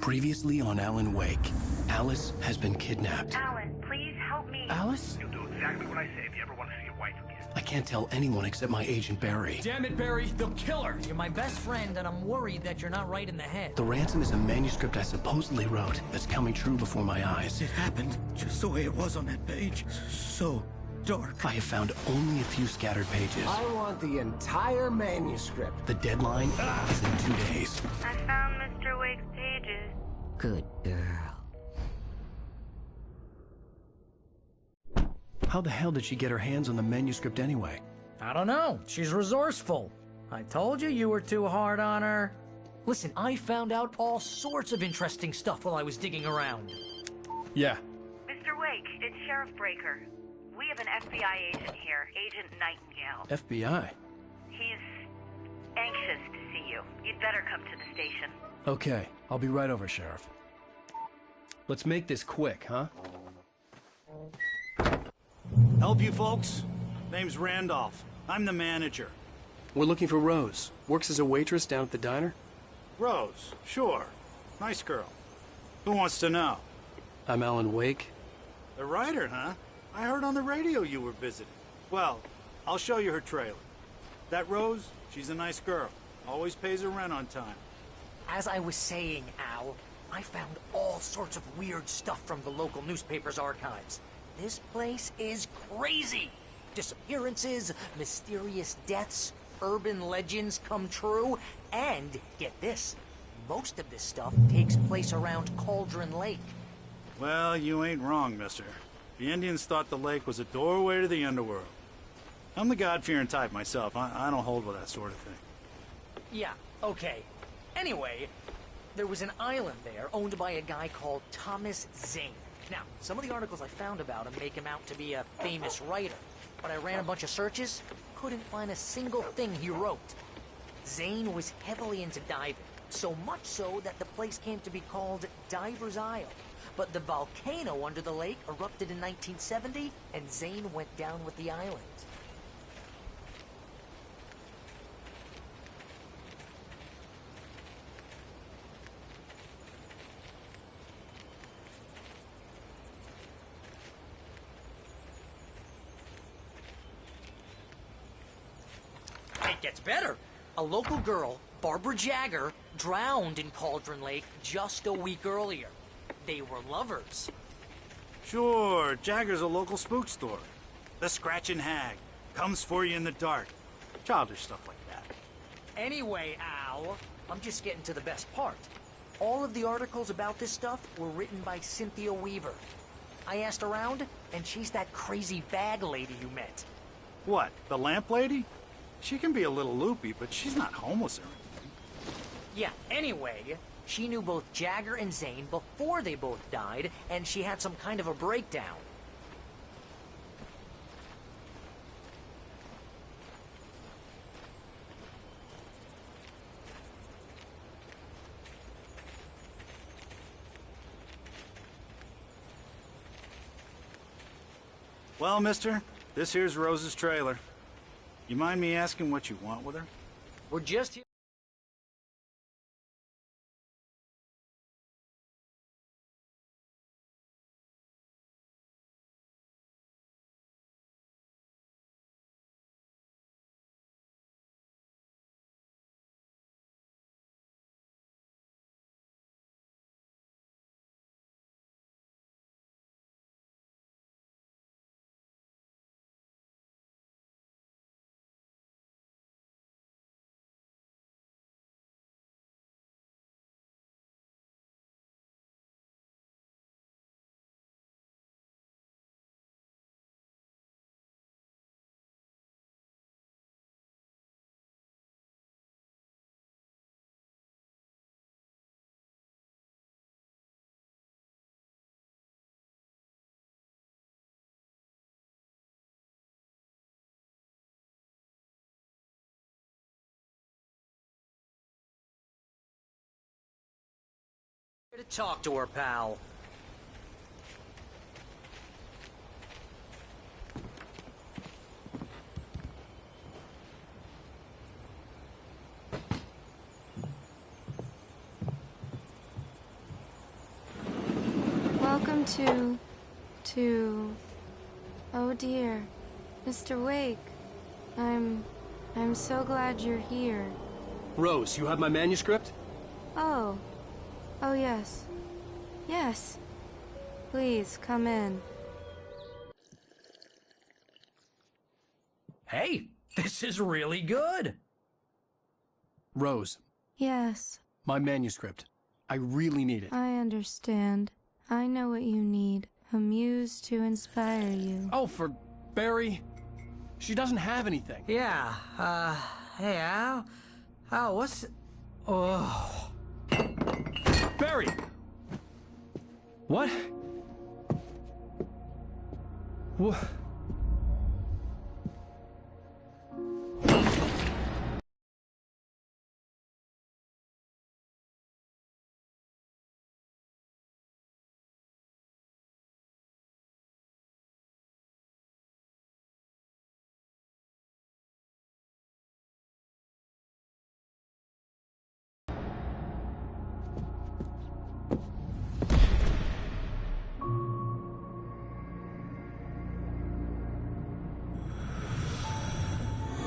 Previously on Alan Wake, Alice has been kidnapped. Alan, please help me. Alice? You'll do exactly what I say if you ever want to see your wife again. I can't tell anyone except my agent Barry. Damn it, Barry, they'll kill her! You're my best friend, and I'm worried that you're not right in the head. The ransom is a manuscript I supposedly wrote that's coming true before my eyes. It happened just the way it was on that page. So dark. I have found only a few scattered pages. I want the entire manuscript. The deadline is in 2 days. I found Mr. Wake's pages. Good girl. How the hell did she get her hands on the manuscript anyway? I don't know. She's resourceful. I told you you were too hard on her. Listen, I found out all sorts of interesting stuff while I was digging around. Yeah. Mr. Wake, it's Sheriff Breaker. We have an FBI agent here, Agent Nightingale. FBI? He's anxious to see you. You'd better come to the station. Okay, I'll be right over, Sheriff. Let's make this quick, huh? Help you folks? Name's Randolph. I'm the manager. We're looking for Rose. Works as a waitress down at the diner? Rose, sure. Nice girl. Who wants to know? I'm Alan Wake. The writer, huh? I heard on the radio you were visiting. Well, I'll show you her trailer. That Rose, she's a nice girl. Always pays her rent on time. As I was saying, Al, I found all sorts of weird stuff from the local newspaper's archives. This place is crazy. Disappearances, mysterious deaths, urban legends come true, and get this, most of this stuff takes place around Cauldron Lake. Well, you ain't wrong, mister. The Indians thought the lake was a doorway to the underworld. I'm the God-fearing type myself. I don't hold with that sort of thing. Yeah, okay. Anyway, there was an island there owned by a guy called Thomas Zane. Now, some of the articles I found about him make him out to be a famous writer, but I ran a bunch of searches, couldn't find a single thing he wrote. Zane was heavily into diving, so much so that the place came to be called Diver's Isle. But the volcano under the lake erupted in 1970, and Zane went down with the island. It gets better. A local girl, Barbara Jagger, drowned in Cauldron Lake just a week earlier. They were lovers. Sure, Jagger's a local spook story. The Scratching Hag. Comes for you in the dark. Childish stuff like that. Anyway, Al, I'm just getting to the best part. All of the articles about this stuff were written by Cynthia Weaver. I asked around, and she's that crazy bag lady you met. What, the lamp lady? She can be a little loopy, but she's not homeless or anything. Yeah, anyway, she knew both Jagger and Zane before they both died, and she had some kind of a breakdown. Well, mister, this here's Rose's trailer. You mind me asking what you want with her? We're just here. To talk to her, pal. going to... Oh dear. Mr. Wake. I'm so glad you're here. Rose, you have my manuscript? Oh. Oh, yes. Yes. Please, come in. Hey, this is really good. Rose, Yes, my manuscript. I really need it. I understand. I know what you need. A muse to inspire you. Oh, for Barry? She doesn't have anything. Yeah, hey, Al? Al, what's... Oh... Barry! What? What?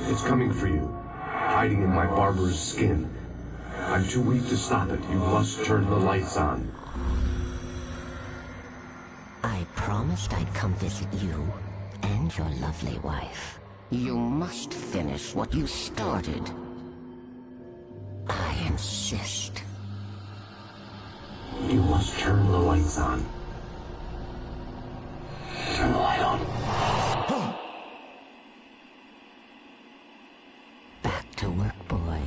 It's coming for you, hiding in my barber's skin. I'm too weak to stop it. You must turn the lights on. I promised I'd come visit you and your lovely wife. You must finish what you started. I insist. You must turn the lights on. Turn the light on. Back to work, boy.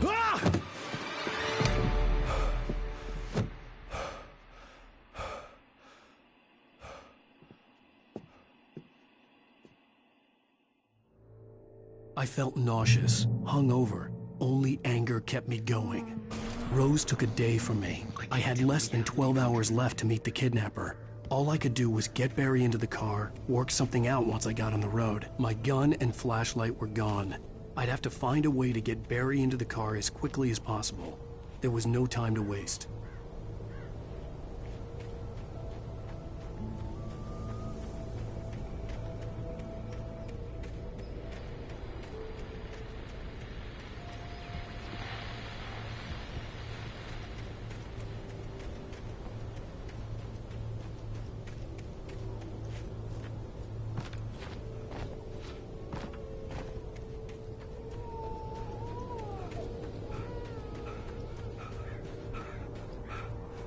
I felt nauseous, hungover. Only anger kept me going. Rose took a day from me. I had less than 12 hours left to meet the kidnapper. All I could do was get Barry into the car, work something out once I got on the road. My gun and flashlight were gone. I'd have to find a way to get Barry into the car as quickly as possible. There was no time to waste.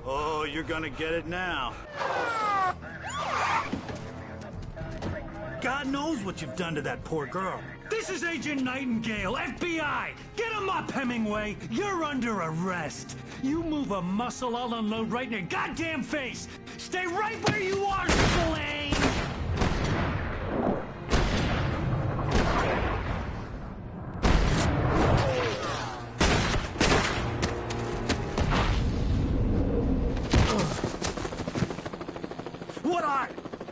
Oh, you're gonna get it now. God knows what you've done to that poor girl. This is Agent Nightingale, FBI! Get him up, Hemingway! You're under arrest! You move a muscle, I'll unload right in your goddamn face! Stay right where you are, Spillane! What are?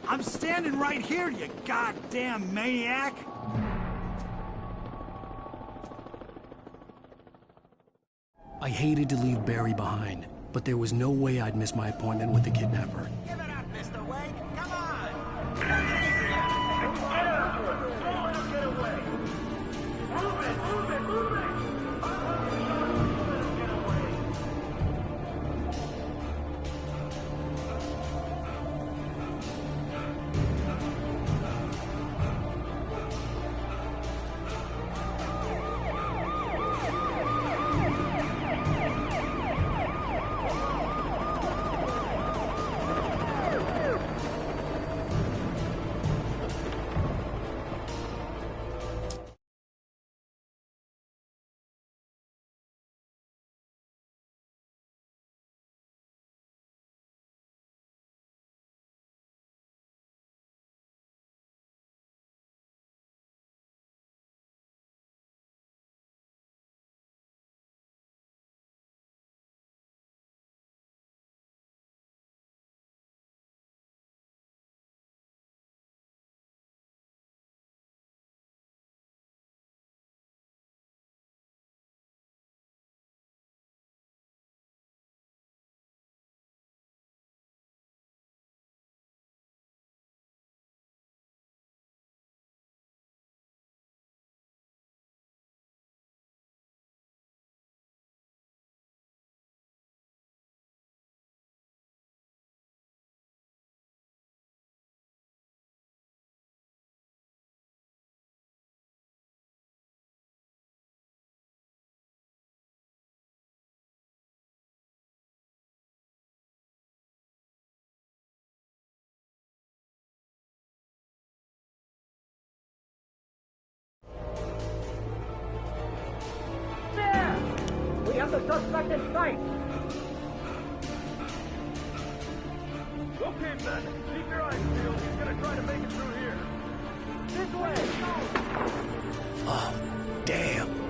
I'm standing right here, you goddamn maniac! I hated to leave Barry behind, but there was no way I'd miss my appointment with the kidnapper. Give it up, Mr. Wake. Come on. got the suspect in sight! Okay, men. Keep your eyes peeled. He's gonna try to make it through here. This way! Oh, damn.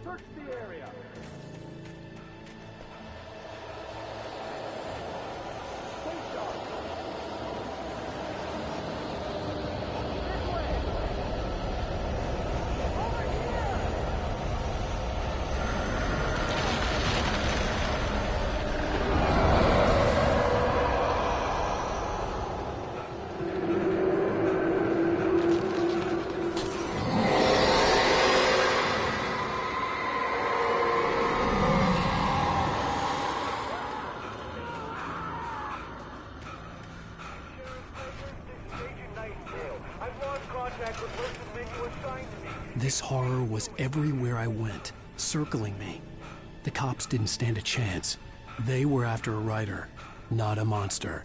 Search the area. Stay sharp. This way. Over here. This horror was everywhere I went, circling me. The cops didn't stand a chance. They were after a writer, not a monster.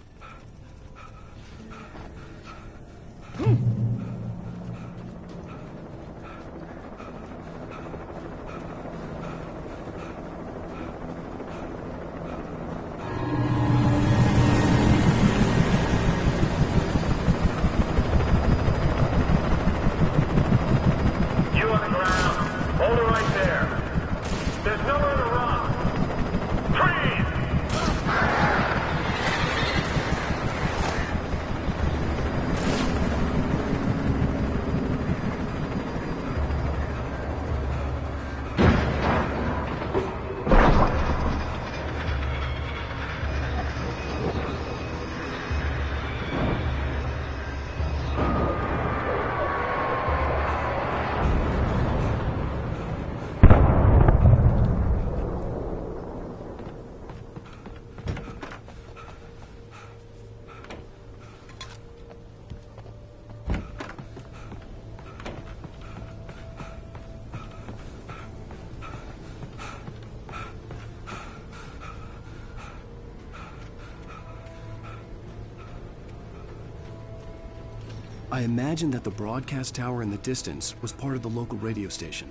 I imagined that the broadcast tower in the distance was part of the local radio station.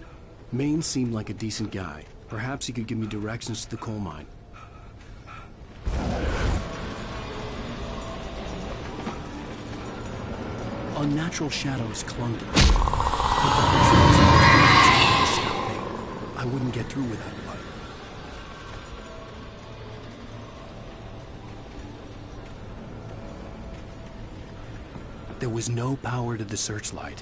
Maine seemed like a decent guy. Perhaps he could give me directions to the coal mine. Unnatural shadows clung to me. But the house was stop me. I wouldn't get through without light. There was no power to the searchlight.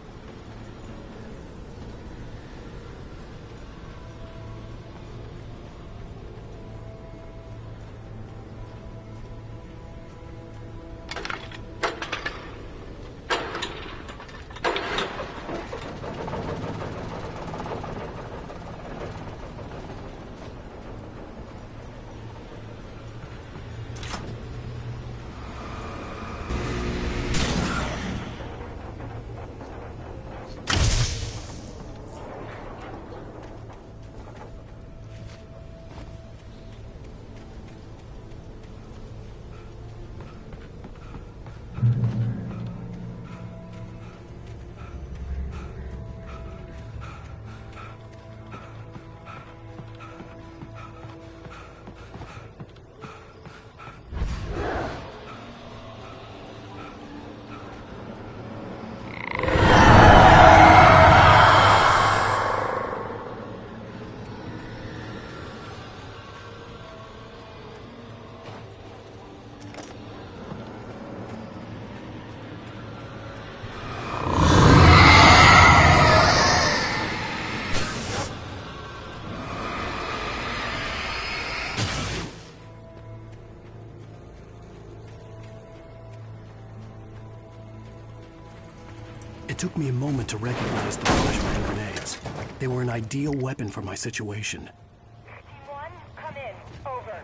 It took me a moment to recognize the flashbang grenades. They were an ideal weapon for my situation. Team 1, come in. Over.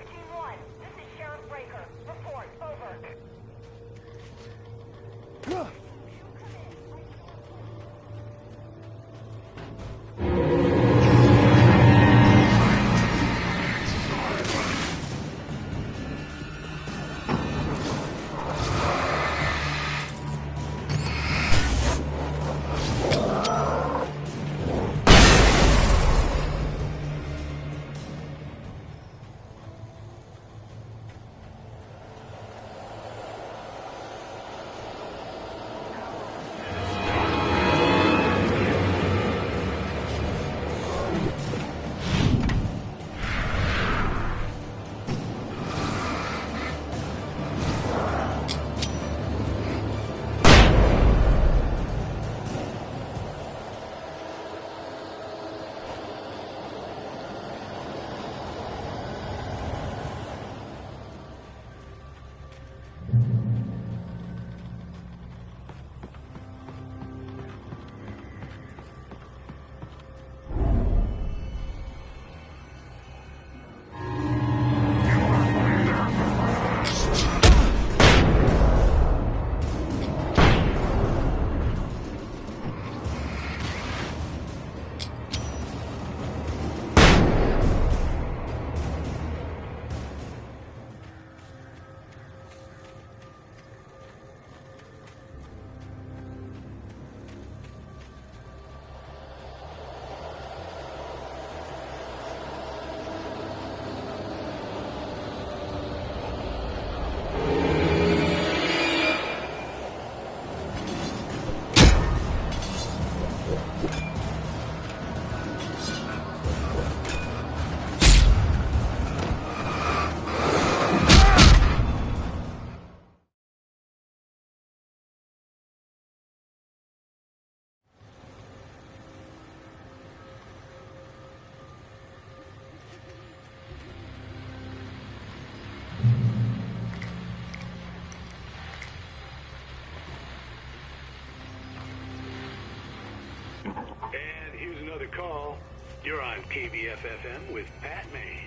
Team 1, this is Sheriff Breaker. Report. Over. And here's another call. You're on KBF-FM with Pat Maine.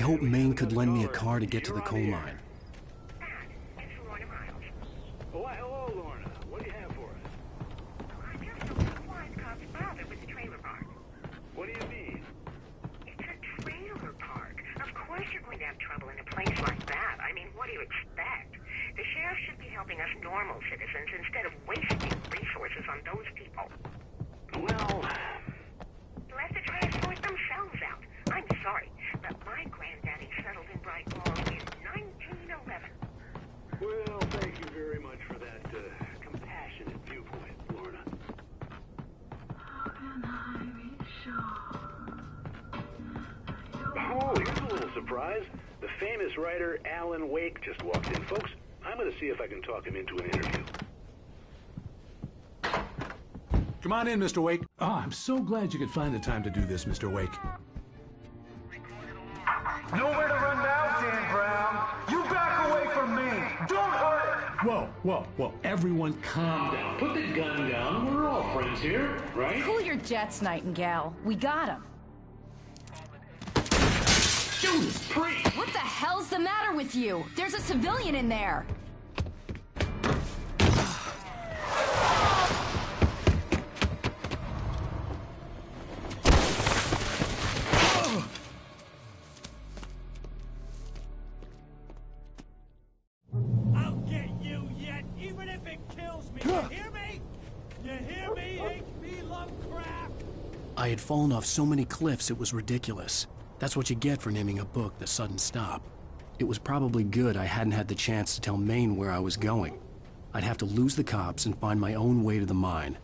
hoped Maine could lend me a car to get to the coal mine. It's Lorna Miles. Oh, hello, Lorna. What do you have for us? I'm just a little wise cop's father with the trailer park. What do you mean? It's a trailer park. Of course you're going to have trouble in a place like that. I mean, what do you expect? The sheriff should be helping us normal citizens instead of wasting resources on those people. Well, Let the trash sort themselves out. I'm sorry, but my granddaddy settled in Bright Falls in 1911. well, thank you very much for that compassionate viewpoint, Lorna. Oh, here's a little surprise. The famous writer Alan Wake just walked in. Folks, I'm going to see if I can talk him into an interview. Come on in, Mr. Wake. Oh, I'm so glad you could find the time to do this, Mr. Wake. Nowhere to run now, Dan Brown. You back away from me. Don't hurt it. Whoa. Everyone calm down. Put the gun down. We're all friends here, right? Cool your jets, Nightingale. We got him. Judas Priest! What the hell's the matter with you? There's a civilian in there. I'll get you yet, even if it kills me. You hear me? You hear me, H.P. Lovecraft? I had fallen off so many cliffs it was ridiculous. That's what you get for naming a book The Sudden Stop. It was probably good I hadn't had the chance to tell Maine where I was going. I'd have to lose the cops and find my own way to the mine.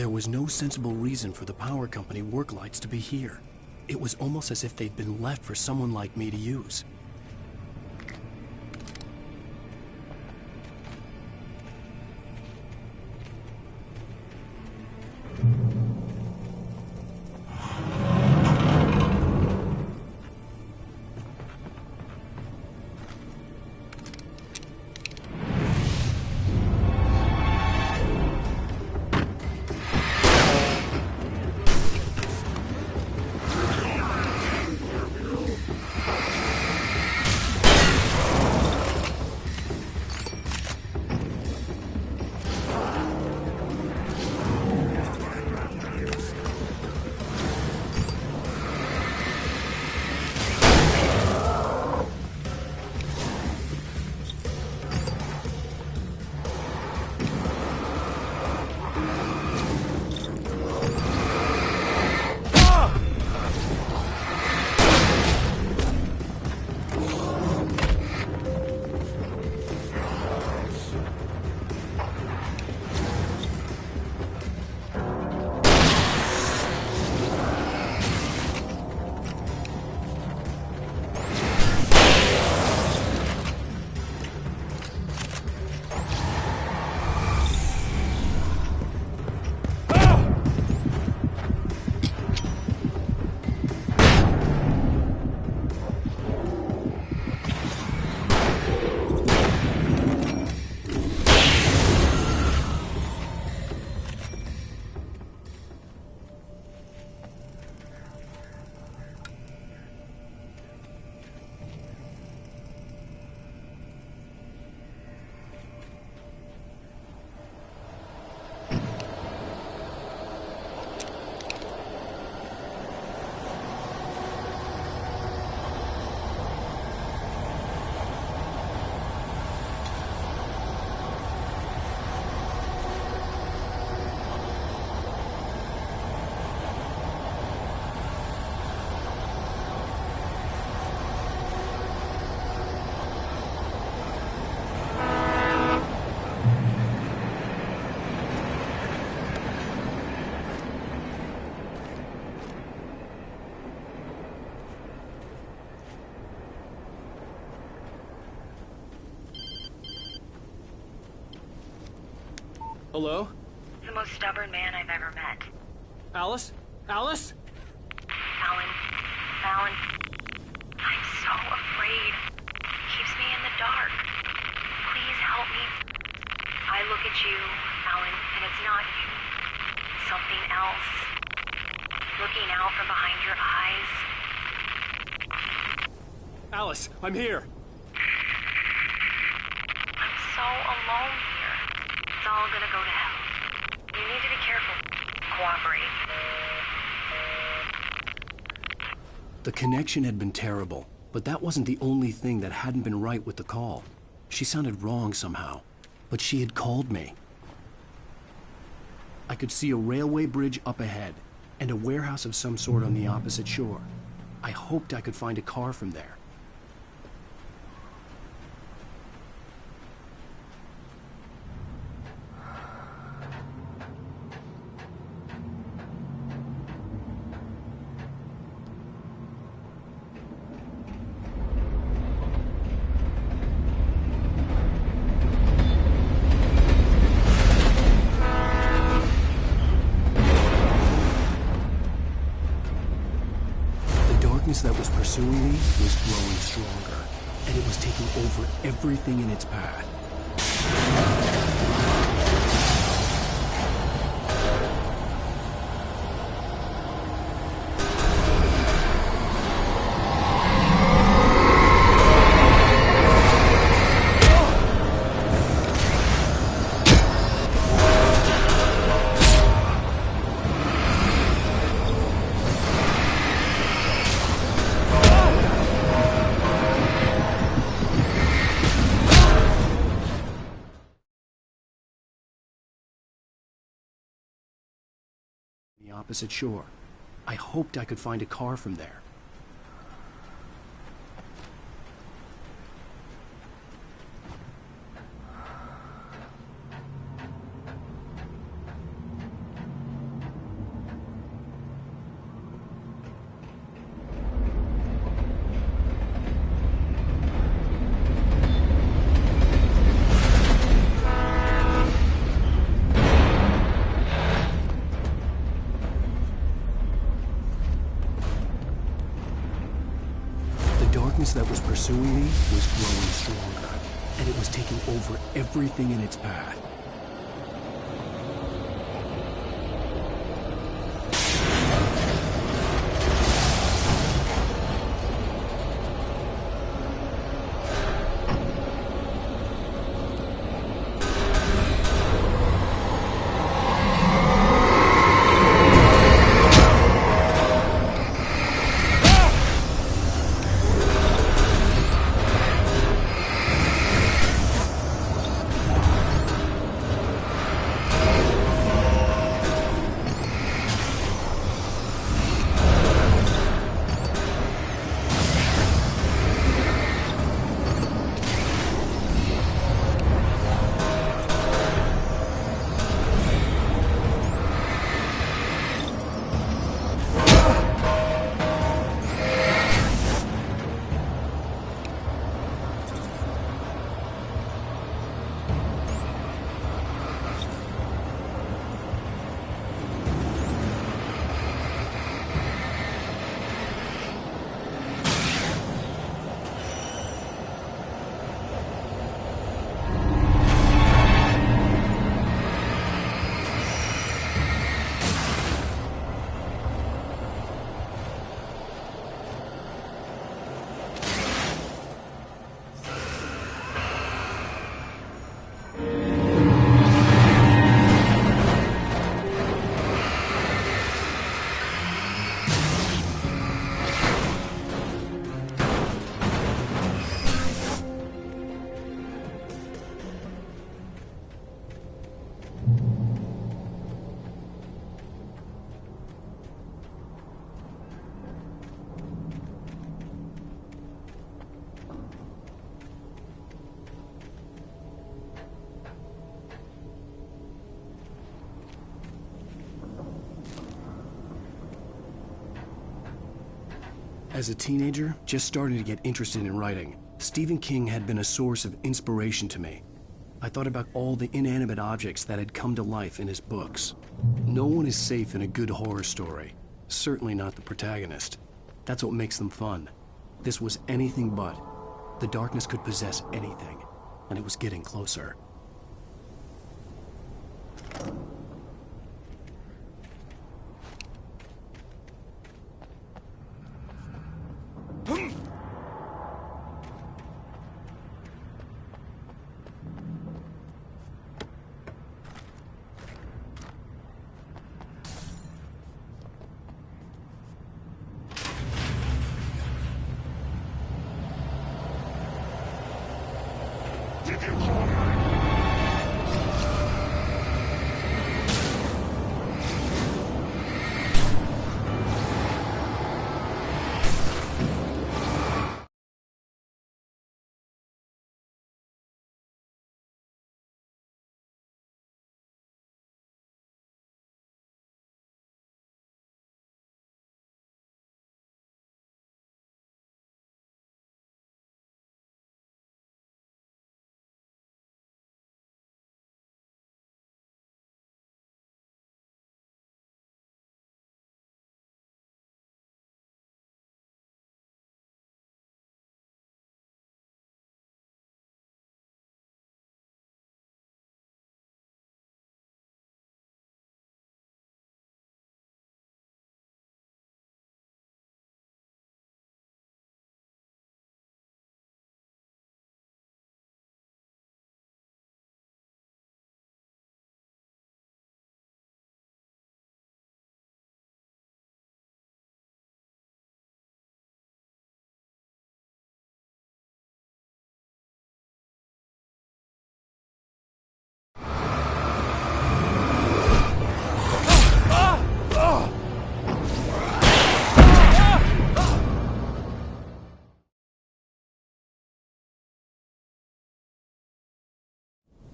There was no sensible reason for the power company work lights to be here. It was almost as if they'd been left for someone like me to use. Hello? The most stubborn man I've ever met. Alice? Alice? Alan, I'm so afraid. He keeps me in the dark. Please help me. I look at you, Alan, and it's not you. Something else. Looking out from behind your eyes. Alice, I'm here. I'm so alone here. It's all gonna go to hell. You need to be careful. Cooperate. The connection had been terrible, but that wasn't the only thing that hadn't been right with the call. She sounded wrong somehow, but she had called me. I could see a railway bridge up ahead, and a warehouse of some sort on the opposite shore. I hoped I could find a car from there. That was pursuing me was growing stronger, and it was taking over everything in its path. The opposite shore. I hoped I could find a car from there. That was pursuing me was growing stronger, and it was taking over everything in its path. As a teenager, just starting to get interested in writing, Stephen King had been a source of inspiration to me. I thought about all the inanimate objects that had come to life in his books. No one is safe in a good horror story. Certainly not the protagonist. That's what makes them fun. This was anything but. The darkness could possess anything, and it was getting closer.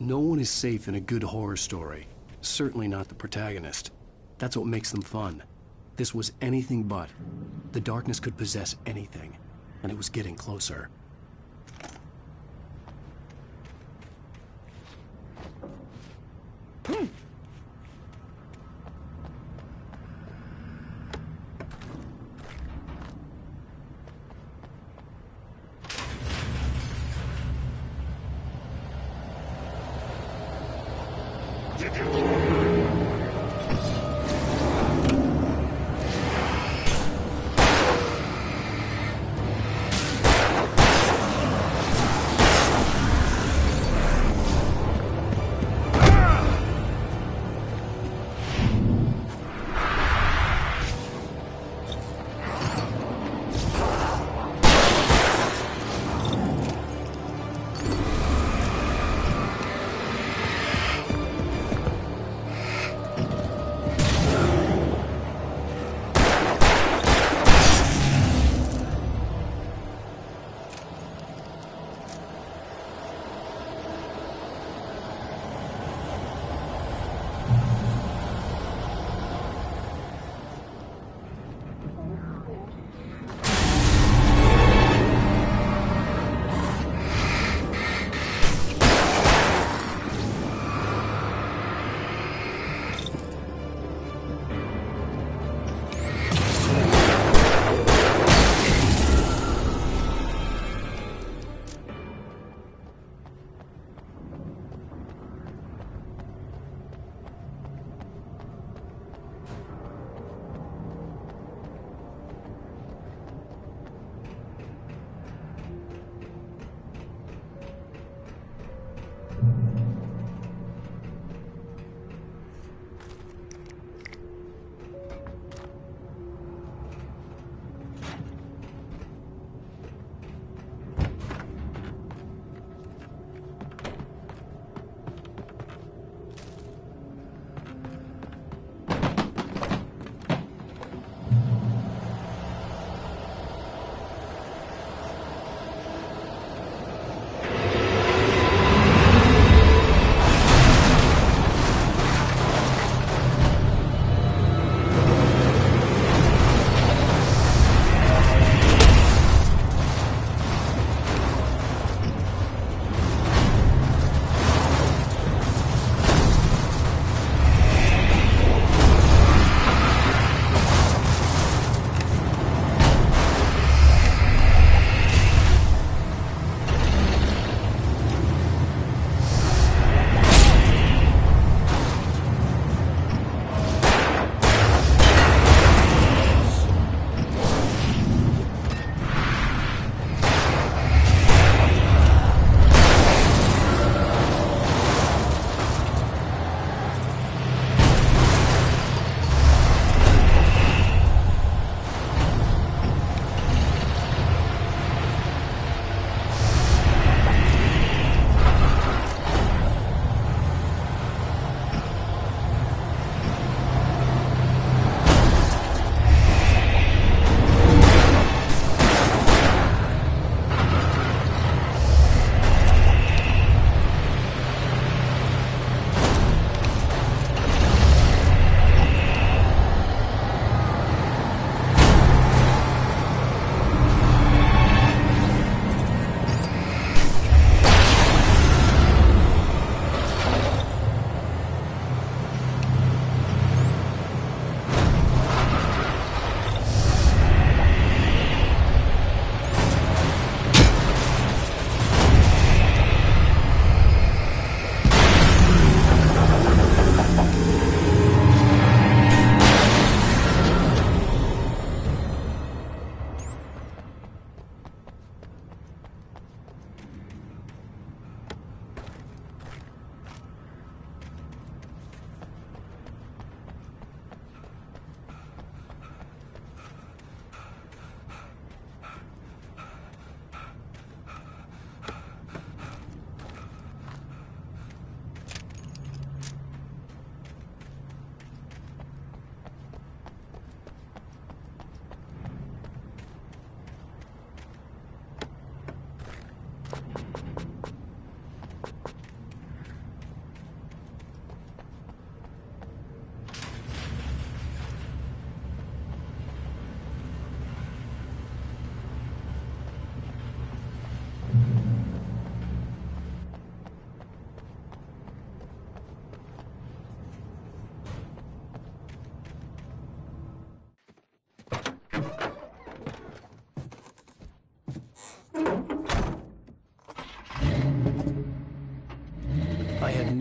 No one is safe in a good horror story. Certainly not the protagonist. That's what makes them fun. This was anything but. The darkness could possess anything, and it was getting closer.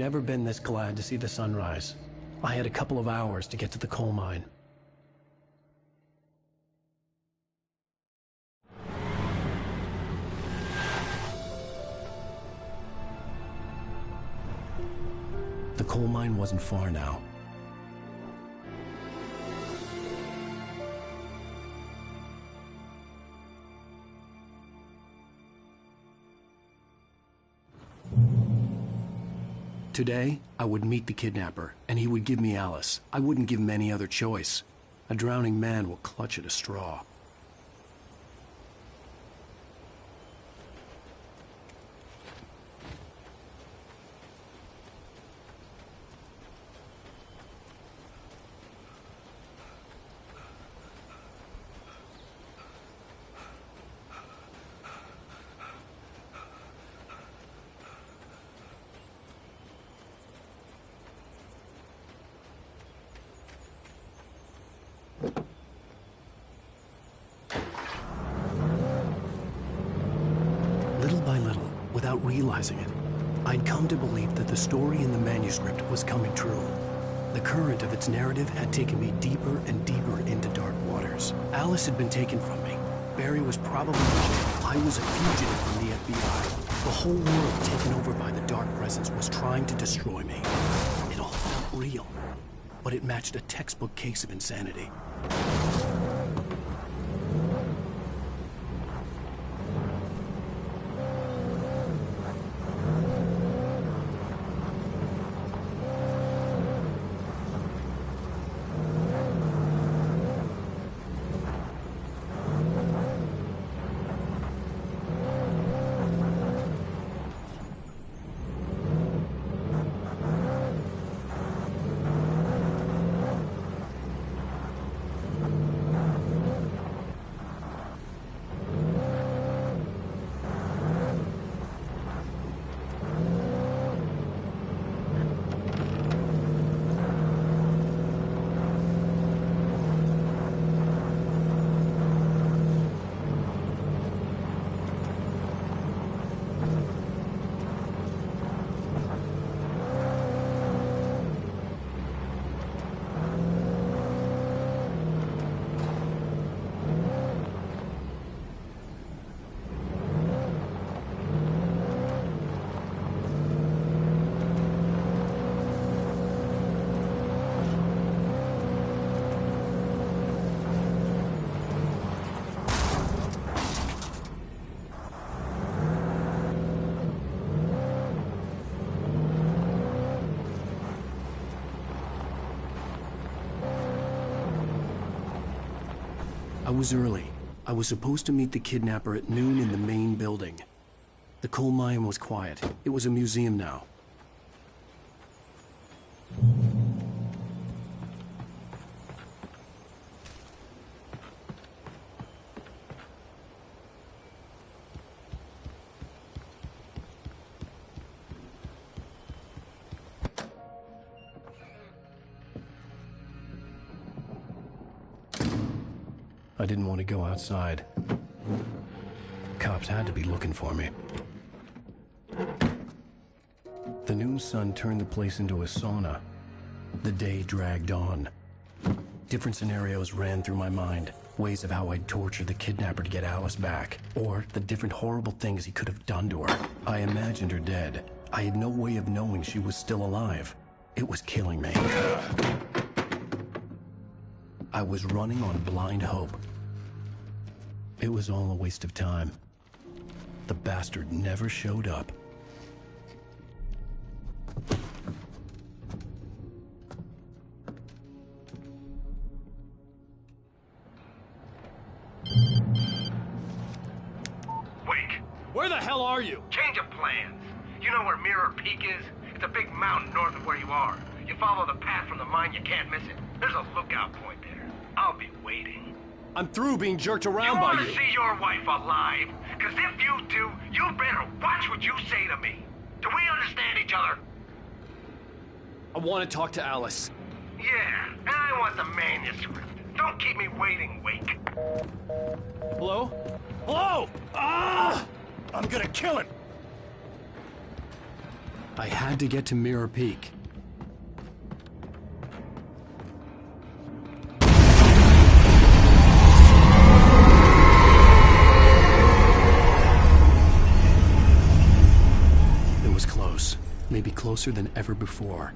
never been this glad to see the sunrise. I had a couple of hours to get to the coal mine. The coal mine wasn't far now. Today, I would meet the kidnapper, and he would give me Alice. I wouldn't give him any other choice. A drowning man will clutch at a straw. Little by little, without realizing it, I'd come to believe that the story in the manuscript was coming true. The current of its narrative had taken me deeper and deeper into dark waters. Alice had been taken from me. Barry was probably in jail. I was a fugitive from the FBI. The whole world taken over by the Dark Presence was trying to destroy me. It all felt real, but it matched a textbook case of insanity. I was early. I was supposed to meet the kidnapper at noon in the main building. The coal mine was quiet. It was a museum now. I didn't want to go outside. Cops had to be looking for me. The noon sun turned the place into a sauna. The day dragged on. Different scenarios ran through my mind. Ways of how I'd torture the kidnapper to get Alice back. Or the different horrible things he could have done to her. I imagined her dead. I had no way of knowing she was still alive. It was killing me. I was running on blind hope. It was all a waste of time. The bastard never showed up. Wake! Where the hell are you? Change of plans. You know where Mirror Peak is? It's a big mountain north of where you are. You follow the path from the mine, you can't miss it. There's a lookout point there. I'll be waiting. I'm through being jerked around by you. You want to see your wife alive? Because if you do, you better watch what you say to me. Do we understand each other? I want to talk to Alice. Yeah, and I want the manuscript. Don't keep me waiting, Wake. Hello? Hello? Ah! I'm gonna kill him. I had to get to Mirror Peak. It was close. Maybe closer than ever before.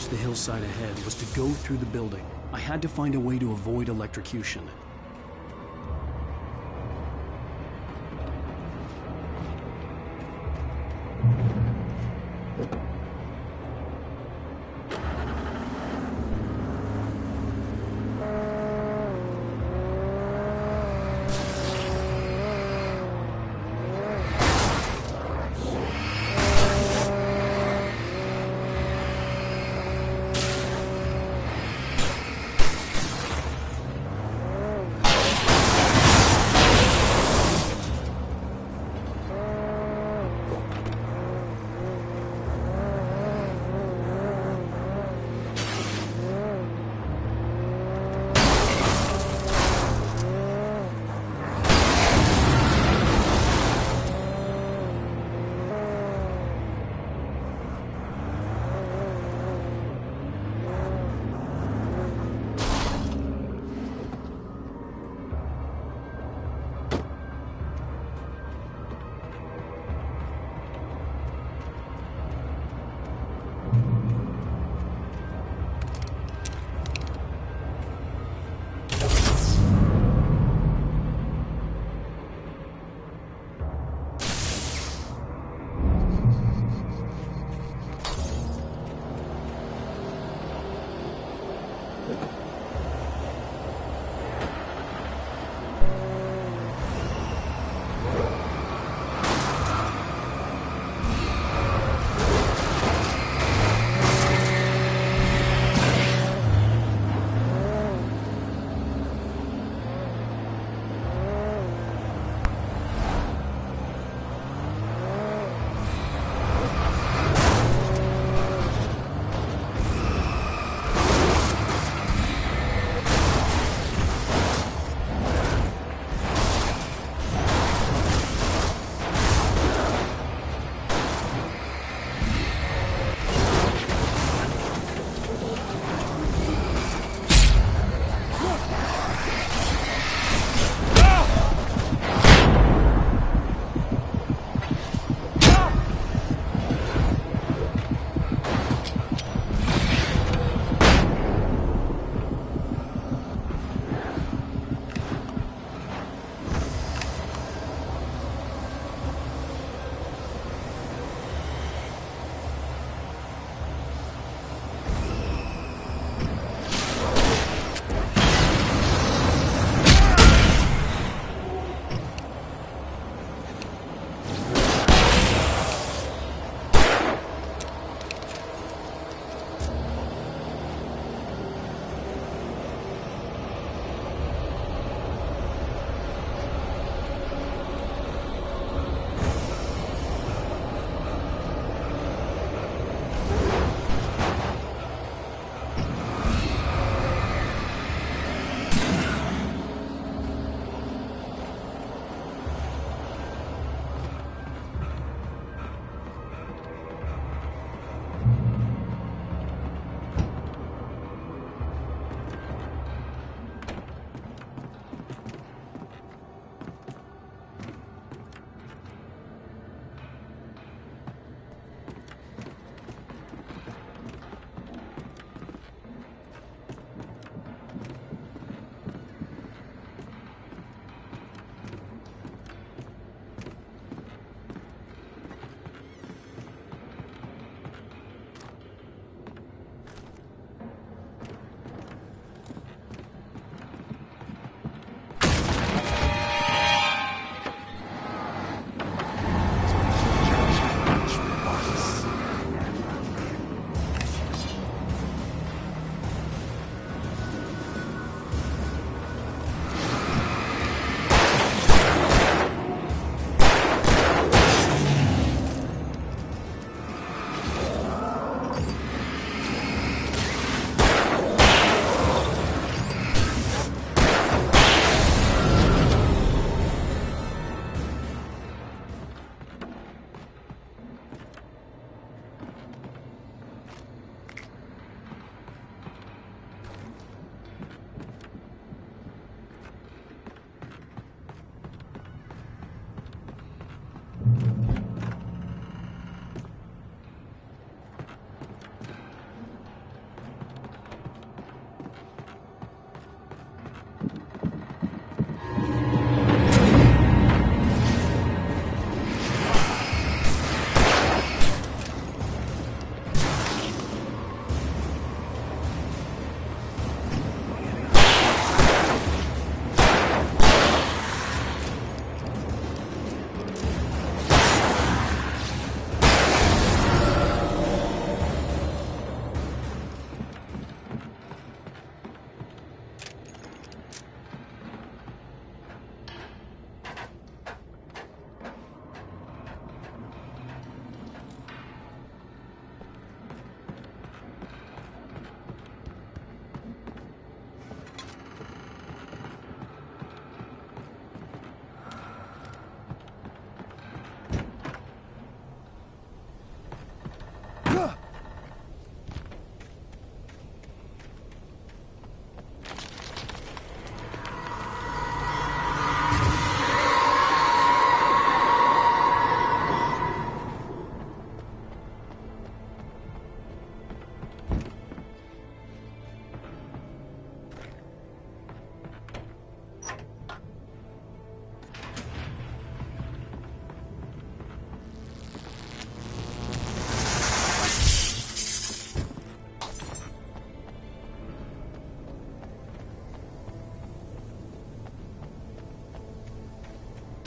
the hillside ahead was to go through the building. I had to find a way to avoid electrocution.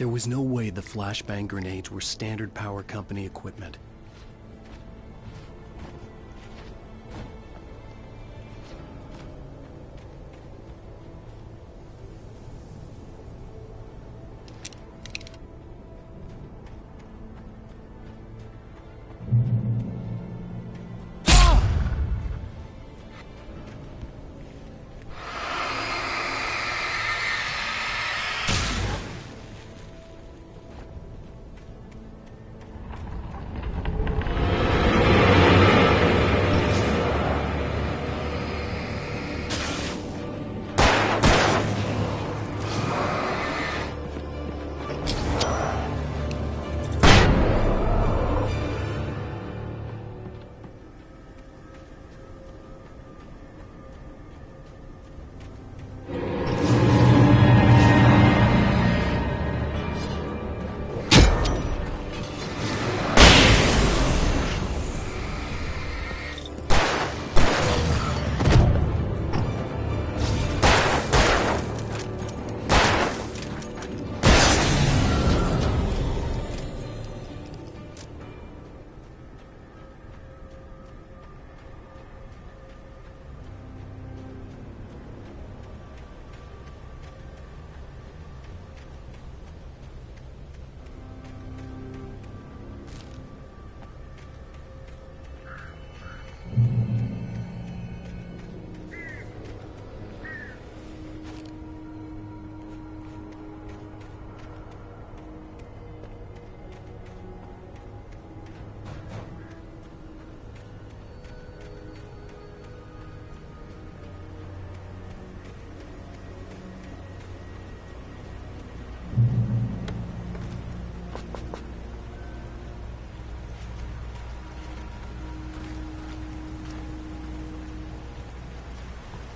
There was no way the flashbang grenades were Standard Power Company equipment.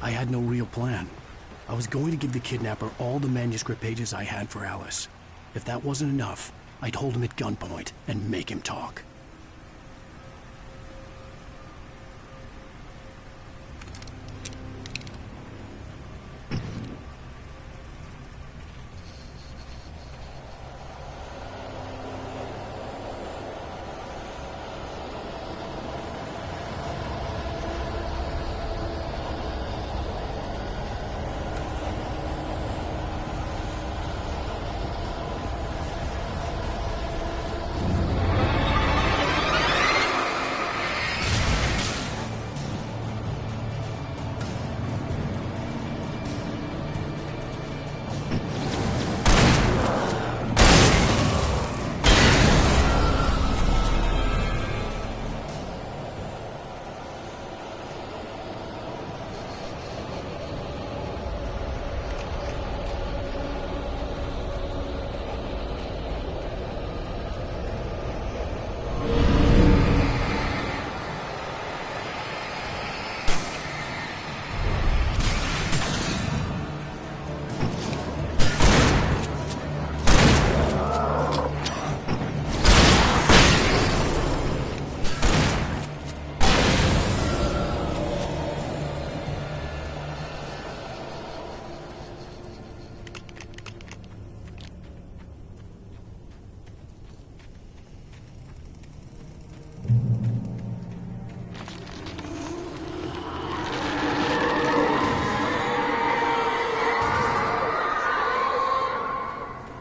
I had no real plan. I was going to give the kidnapper all the manuscript pages I had for Alice. If that wasn't enough, I'd hold him at gunpoint and make him talk.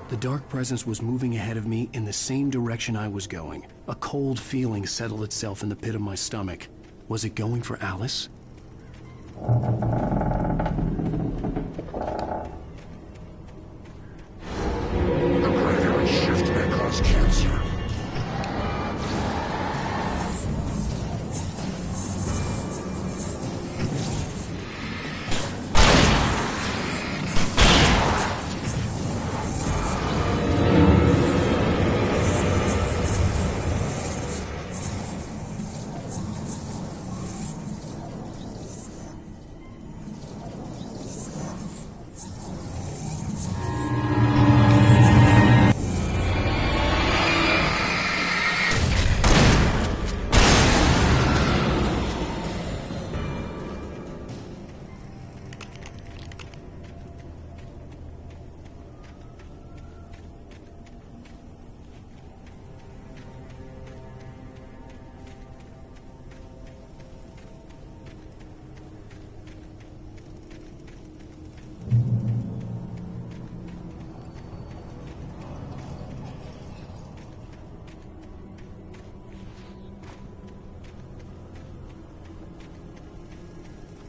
The dark presence was moving ahead of me in the same direction I was going. A cold feeling settled itself in the pit of my stomach. Was it going for Alice? The graveyard shift may cause cancer.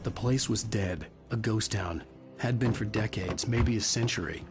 The place was dead, a ghost town. Had been for decades, maybe a century.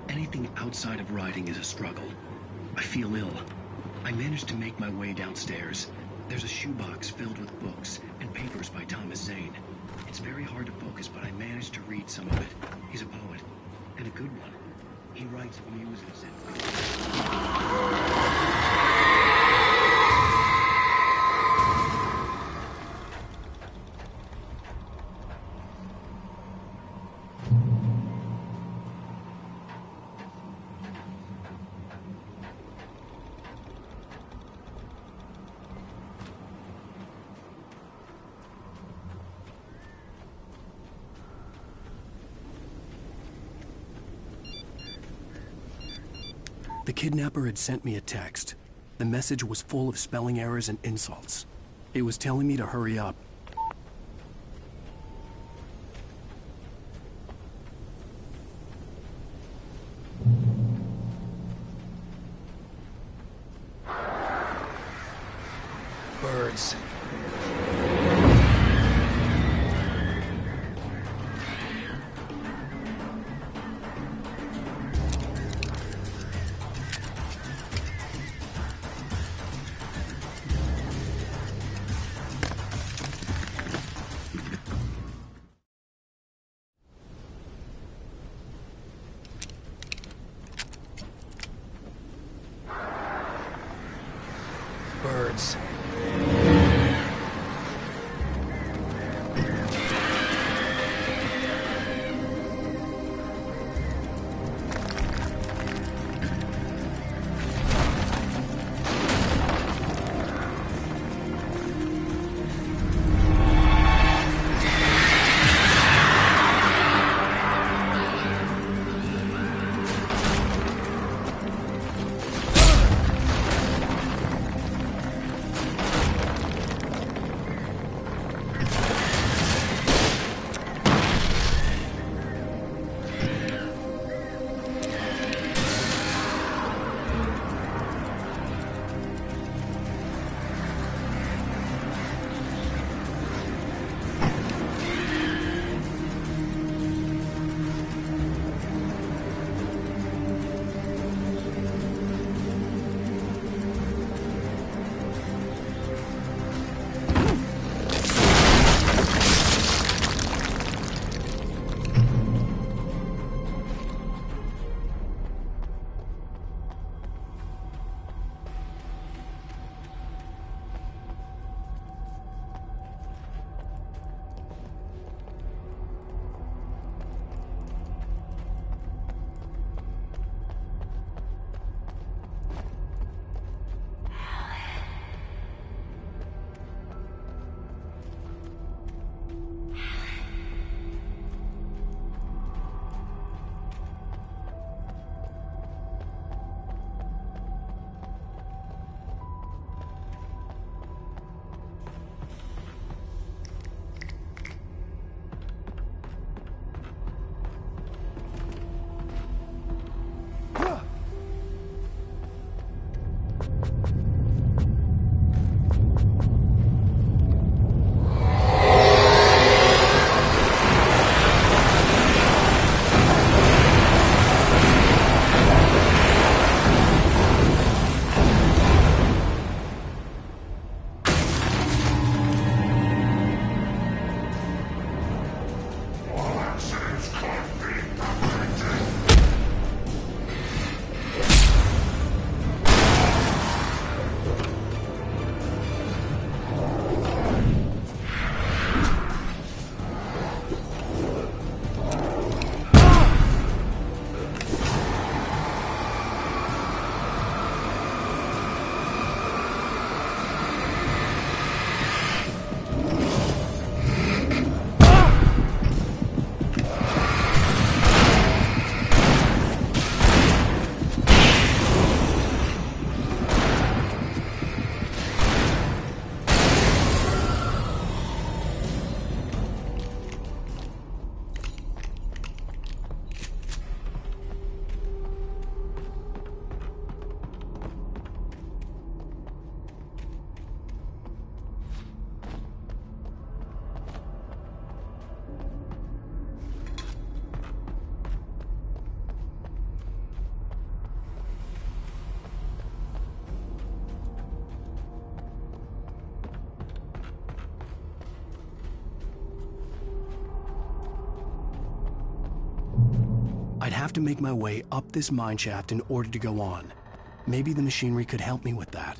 Anything outside of riding is a struggle. I feel ill. I managed to make my way downstairs. There's a shoebox filled with books and papers by Thomas Zane. It's very hard to focus, but I managed to read some of it. He's a poet, and a good one. He writes muses and... The kidnapper had sent me a text. The message was full of spelling errors and insults. It was telling me to hurry up. Bird. birds. Birds. I'd have to make my way up this mine shaft in order to go on. Maybe the machinery could help me with that.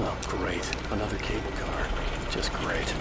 Oh, great. Another cable car. Just great.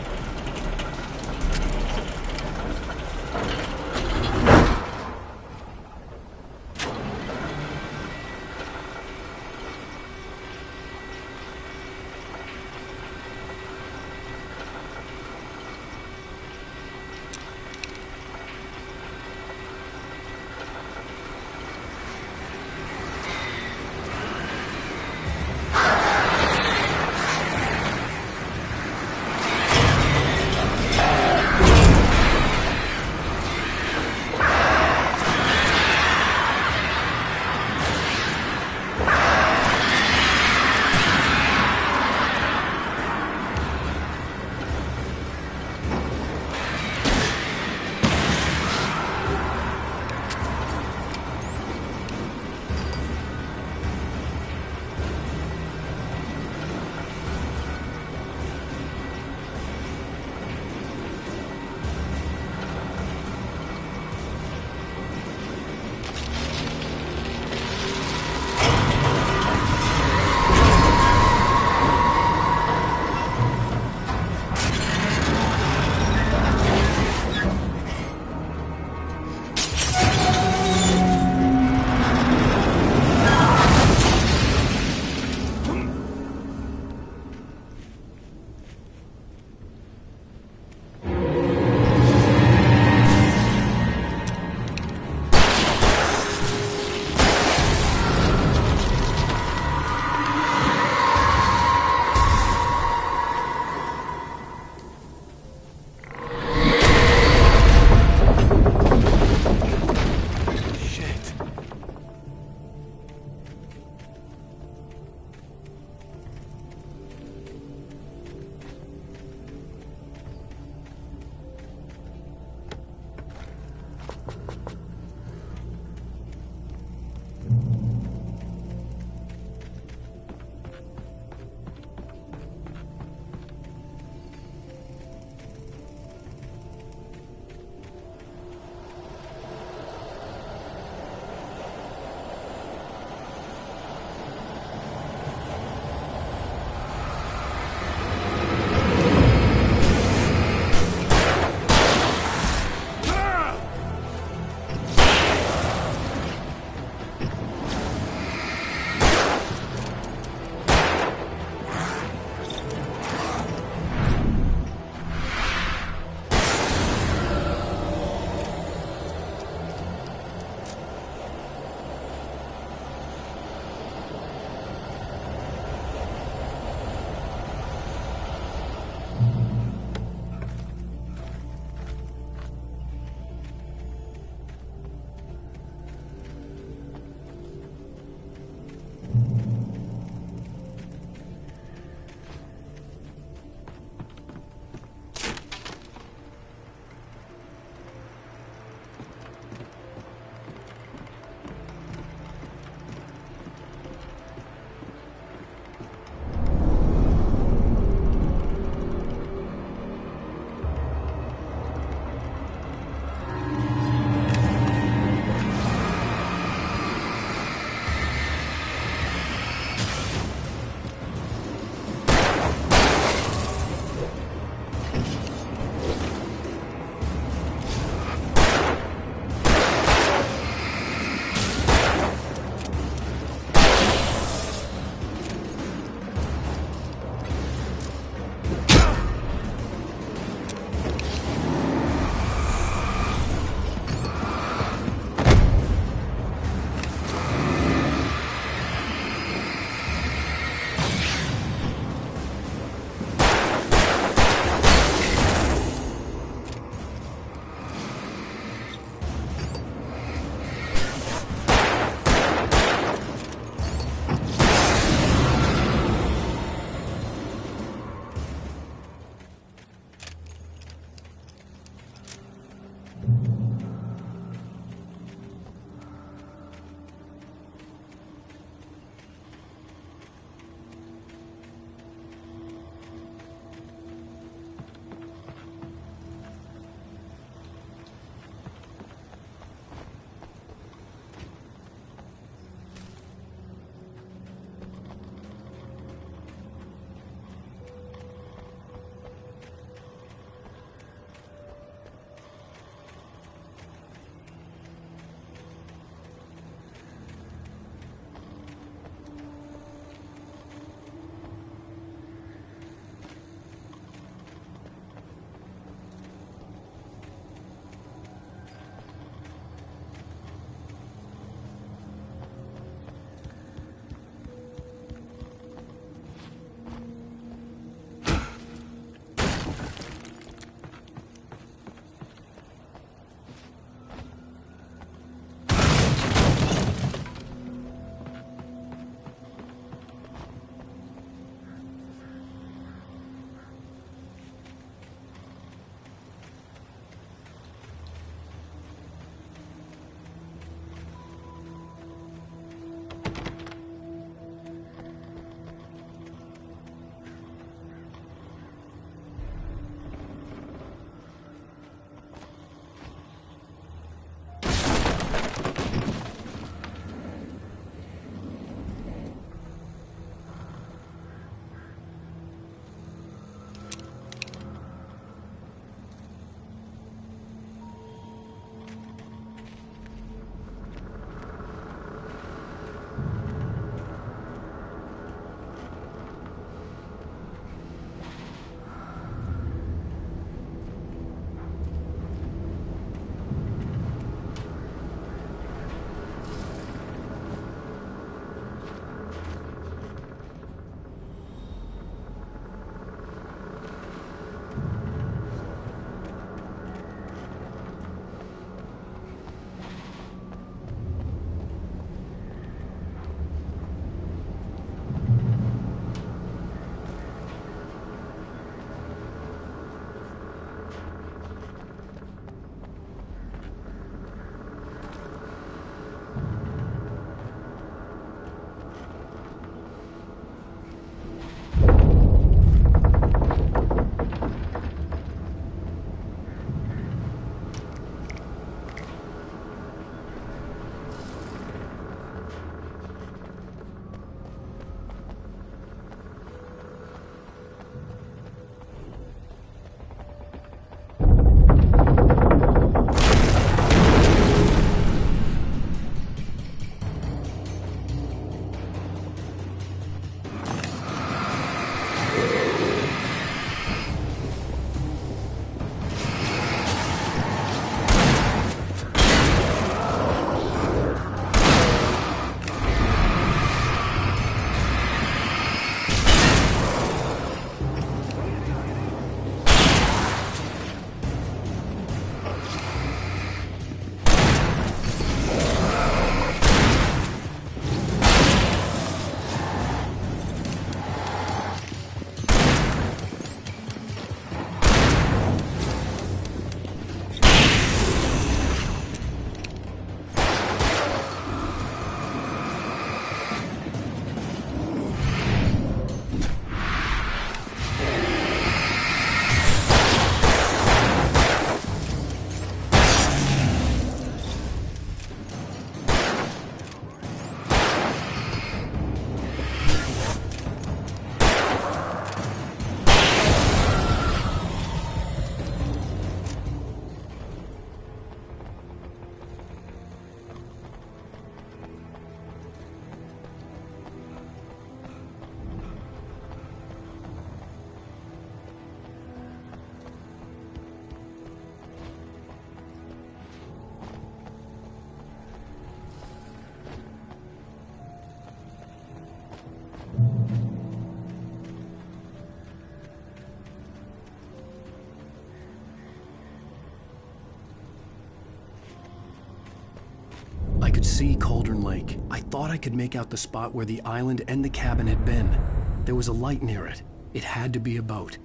see Cauldron Lake. I thought I could make out the spot where the island and the cabin had been. There was a light near it. It had to be a boat.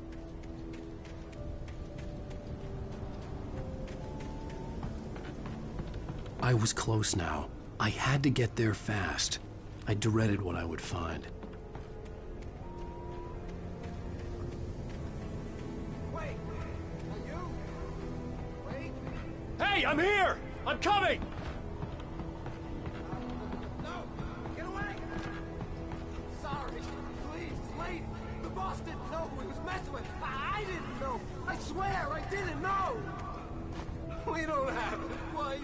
I was close now. I had to get there fast. I dreaded what I would find. Hey, I'm here! I'm coming! No! Get away! Sorry. Please, lady. The boss didn't know who he was messing with. I didn't know. I swear, I didn't know. We don't have his wife.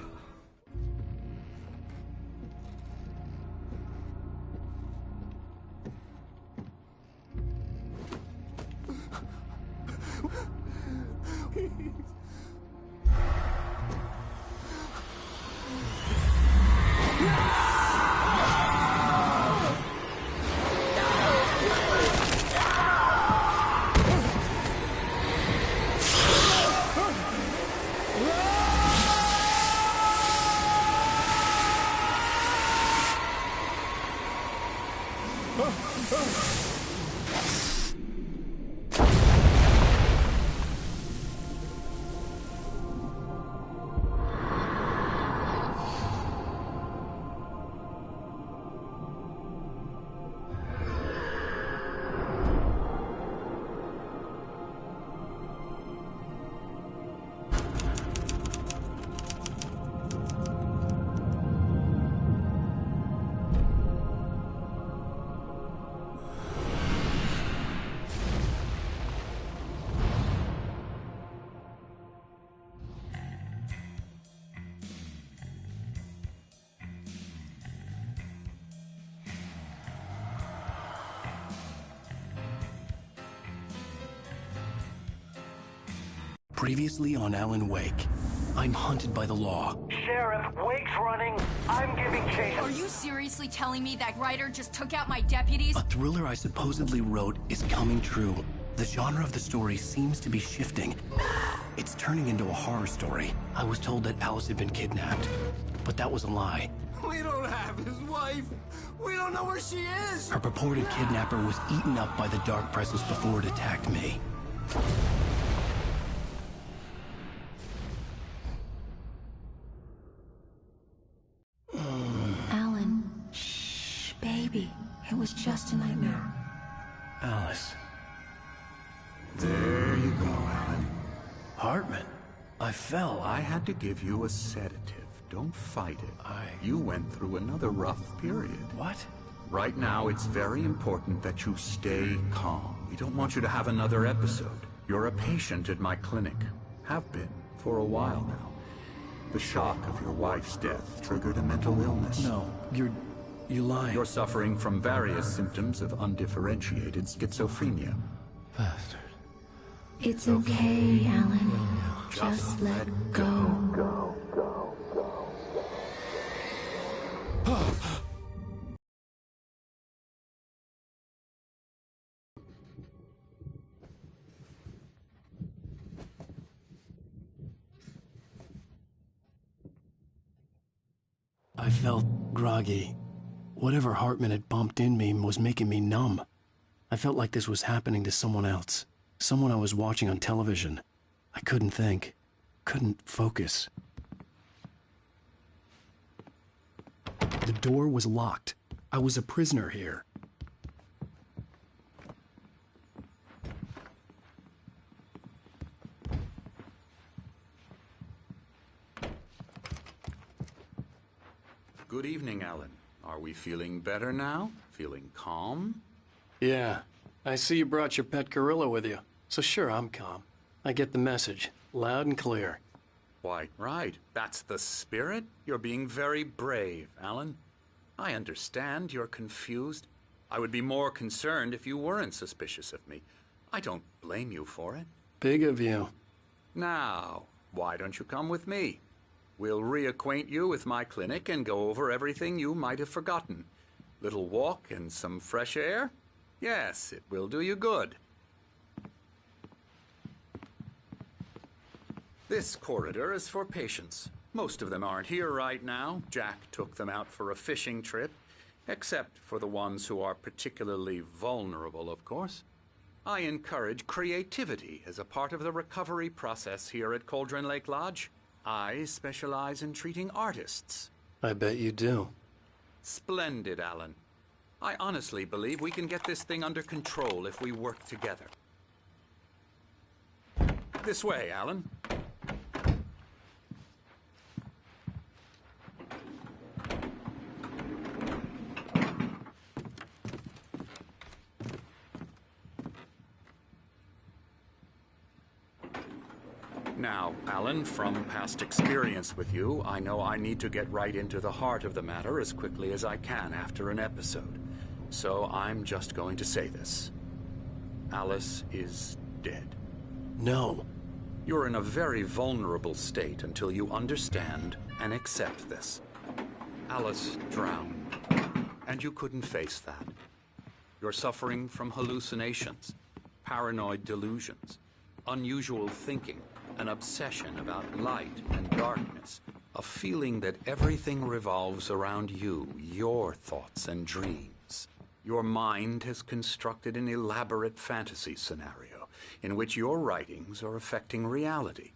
Previously on Alan Wake, I'm hunted by the law. Sheriff, Wake's running. I'm giving chase. Are you seriously telling me that writer just took out my deputies? A thriller I supposedly wrote is coming true. The genre of the story seems to be shifting. It's turning into a horror story. I was told that Alice had been kidnapped, but that was a lie. We don't have his wife. We don't know where she is. Her purported kidnapper was eaten up by the dark presence before it attacked me. Alan, shh, baby. It was just a nightmare. Alice. There you go, Alan. Hartman, I fell. I had to give you a sedative. Don't fight it. You went through another rough period. What? Right now, it's very important that you stay calm. We don't want you to have another episode. You're a patient at my clinic. Have been for a while now. The shock of your wife's death triggered a mental illness. No, you're lying. You're suffering from various symptoms of undifferentiated schizophrenia. Bastard. It's okay, Alan. Just let go. I felt groggy. Whatever Hartman had bumped in me was making me numb. I felt like this was happening to someone else. Someone I was watching on television. I couldn't think. Couldn't focus. The door was locked. I was a prisoner here. Good evening, Alan. Are we feeling better now? Feeling calm? Yeah. I see you brought your pet gorilla with you. So sure, I'm calm. I get the message. Loud and clear. Quite right. That's the spirit. You're being very brave, Alan. I understand you're confused. I would be more concerned if you weren't suspicious of me. I don't blame you for it. Big of you. Now, why don't you come with me? We'll reacquaint you with my clinic and go over everything you might have forgotten. Little walk and some fresh air? Yes, it will do you good. This corridor is for patients. Most of them aren't here right now. Jack took them out for a fishing trip, except for the ones who are particularly vulnerable, of course. I encourage creativity as a part of the recovery process here at Cauldron Lake Lodge. I specialize in treating artists. I bet you do. Splendid, Alan. I honestly believe we can get this thing under control if we work together. This way, Alan. Now, Alan, from past experience with you, I know I need to get right into the heart of the matter as quickly as I can after an episode. So I'm just going to say this. Alice is dead. No. You're in a very vulnerable state until you understand and accept this. Alice drowned, and you couldn't face that. You're suffering from hallucinations, paranoid delusions, unusual thinking, an obsession about light and darkness, a feeling that everything revolves around you, your thoughts and dreams. Your mind has constructed an elaborate fantasy scenario in which your writings are affecting reality.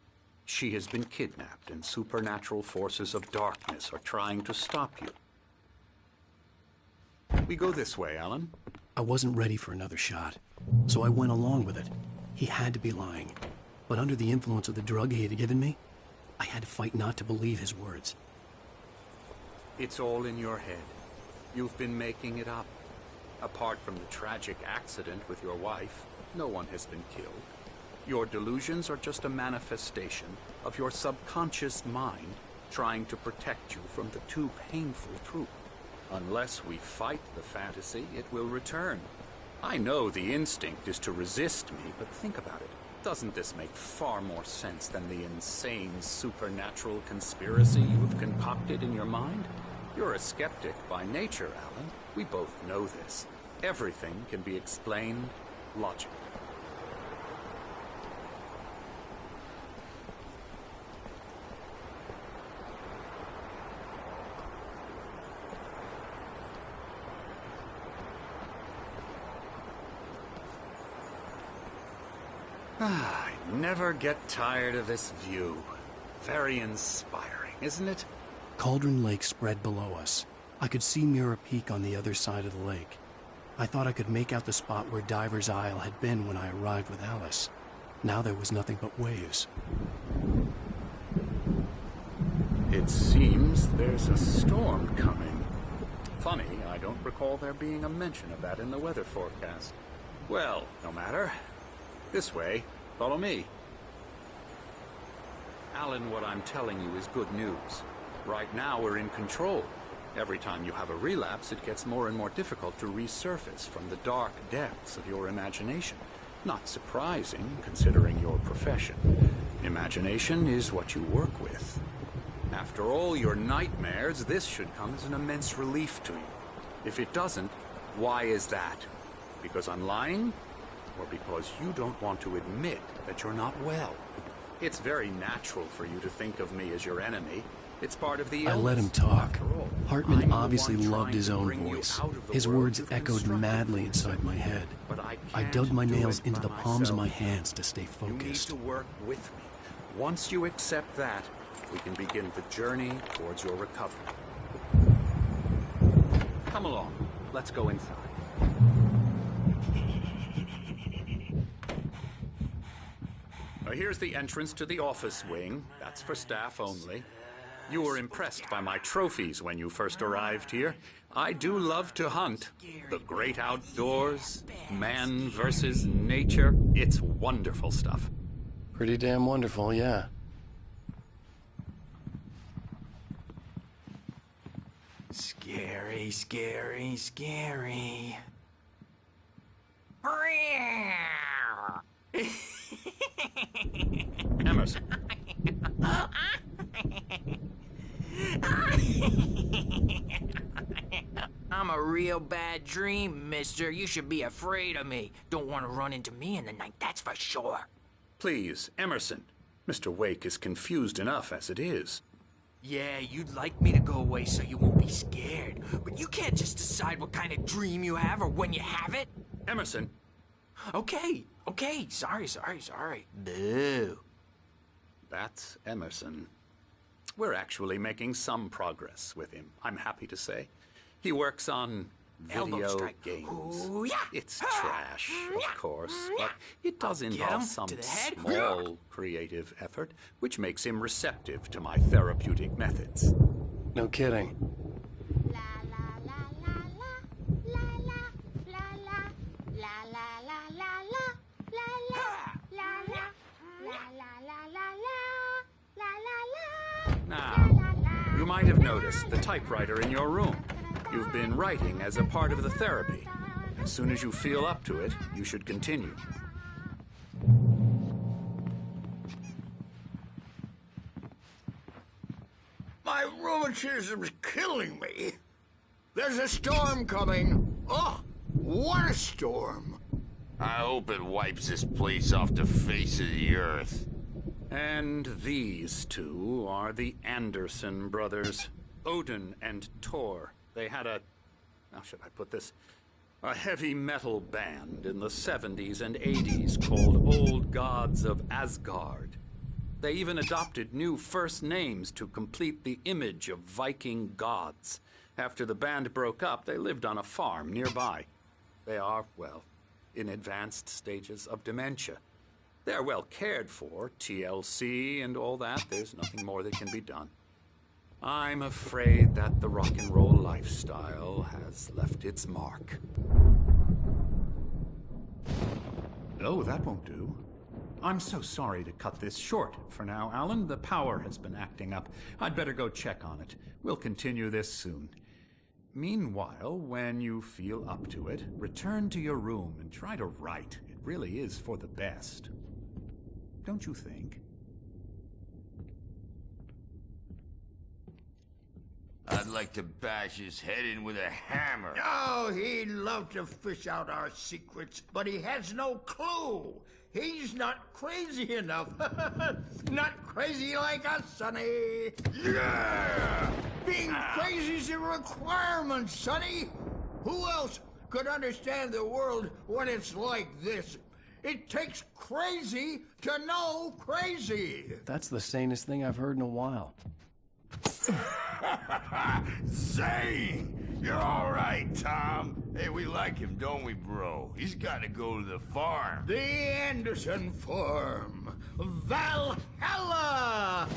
She has been kidnapped and supernatural forces of darkness are trying to stop you. We go this way, Alan. I wasn't ready for another shot, so I went along with it. He had to be lying. But under the influence of the drug he had given me, I had to fight not to believe his words. It's all in your head. You've been making it up. Apart from the tragic accident with your wife, no one has been killed. Your delusions are just a manifestation of your subconscious mind trying to protect you from the too painful truth. Unless we fight the fantasy, it will return. I know the instinct is to resist me, but think about it. Doesn't this make far more sense than the insane supernatural conspiracy you have concocted in your mind? You're a skeptic by nature, Alan. We both know this. Everything can be explained logically. I never get tired of this view. Very inspiring, isn't it? Cauldron Lake spread below us. I could see Mirror Peak on the other side of the lake. I thought I could make out the spot where Diver's Isle had been when I arrived with Alice. Now there was nothing but waves. It seems there's a storm coming. Funny, I don't recall there being a mention of that in the weather forecast. Well, no matter. This way. Follow me. Alan, what I'm telling you is good news. Right now, we're in control. Every time you have a relapse, it gets more and more difficult to resurface from the dark depths of your imagination. Not surprising, considering your profession. Imagination is what you work with. After all your nightmares, this should come as an immense relief to you. If it doesn't, why is that? Because I'm lying? Or because you don't want to admit that you're not well? It's very natural for you to think of me as your enemy. It's part of the illness. I let him talk. Hartman obviously loved his own voice. His words echoed madly inside my head. I dug my nails into the palms of my hands to stay focused. You need to work with me. Once you accept that, we can begin the journey towards your recovery. Come along. Let's go inside. Here's the entrance to the office wing. That's for staff only. You were impressed by my trophies when you first arrived here. I do love to hunt. The great outdoors, man versus nature. It's wonderful stuff. Pretty damn wonderful, yeah. Scary, scary, scary. Emerson. I'm a real bad dream, mister. You should be afraid of me. Don't want to run into me in the night, that's for sure. Please, Emerson. Mr. Wake is confused enough as it is. Yeah, you'd like me to go away so you won't be scared. But you can't just decide what kind of dream you have or when you have it. Emerson. Okay. Sorry. Boo. That's Emerson. We're actually making some progress with him, I'm happy to say. He works on video games. Ooh, yeah. It's trash, of course, but it does involve some small creative effort, which makes him receptive to my therapeutic methods. No kidding. Now, you might have noticed the typewriter in your room. You've been writing as a part of the therapy. As soon as you feel up to it, you should continue. My rheumatism's killing me. There's a storm coming. Oh, what a storm. I hope it wipes this place off the face of the earth. And these two are the Anderson brothers, Odin and Thor. They had how should I put this? A heavy metal band in the 70s and 80s called Old Gods of Asgard. They even adopted new first names to complete the image of Viking gods. After the band broke up, they lived on a farm nearby. They are, well, in advanced stages of dementia. They're well cared for, TLC and all that. There's nothing more that can be done. I'm afraid that the rock and roll lifestyle has left its mark. Oh, that won't do. I'm so sorry to cut this short for now, Alan. The power has been acting up. I'd better go check on it. We'll continue this soon. Meanwhile, when you feel up to it, return to your room and try to write. It really is for the best. Don't you think? I'd like to bash his head in with a hammer. Oh, he'd love to fish out our secrets, but he has no clue. He's not crazy enough. Not crazy like us, Sonny. Yeah! Being crazy's a requirement, Sonny. Who else could understand the world when it's like this? It takes crazy to know crazy. That's the sanest thing I've heard in a while. Zane! You're all right, Tom. Hey, we like him, don't we, bro? He's got to go to the farm. The Anderson farm. Valhalla!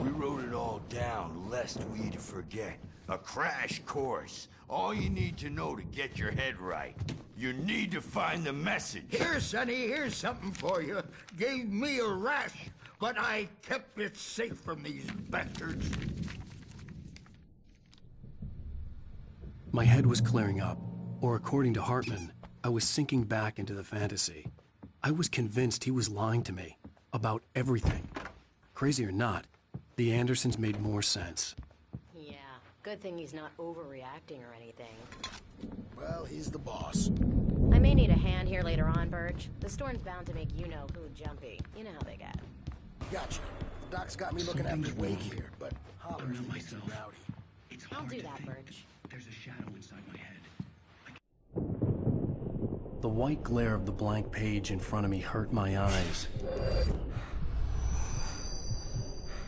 We wrote it all down, lest we forget. A crash course. All you need to know to get your head right. You need to find the message. Here, Sonny, here's something for you. Gave me a rash, but I kept it safe from these bastards. My head was clearing up, or according to Hartman, I was sinking back into the fantasy. I was convinced he was lying to me about everything. Crazy or not, the Andersons made more sense. Yeah, good thing he's not overreacting or anything. Well, he's the boss. I may need a hand here later on, Birch. The storm's bound to make you-know-who jumpy. You know how they get. Gotcha. The doc's got me looking after Wake here, but Holler's a bit too rowdy. I'll do that, Birch. There's a shadow inside my head. The white glare of the blank page in front of me hurt my eyes.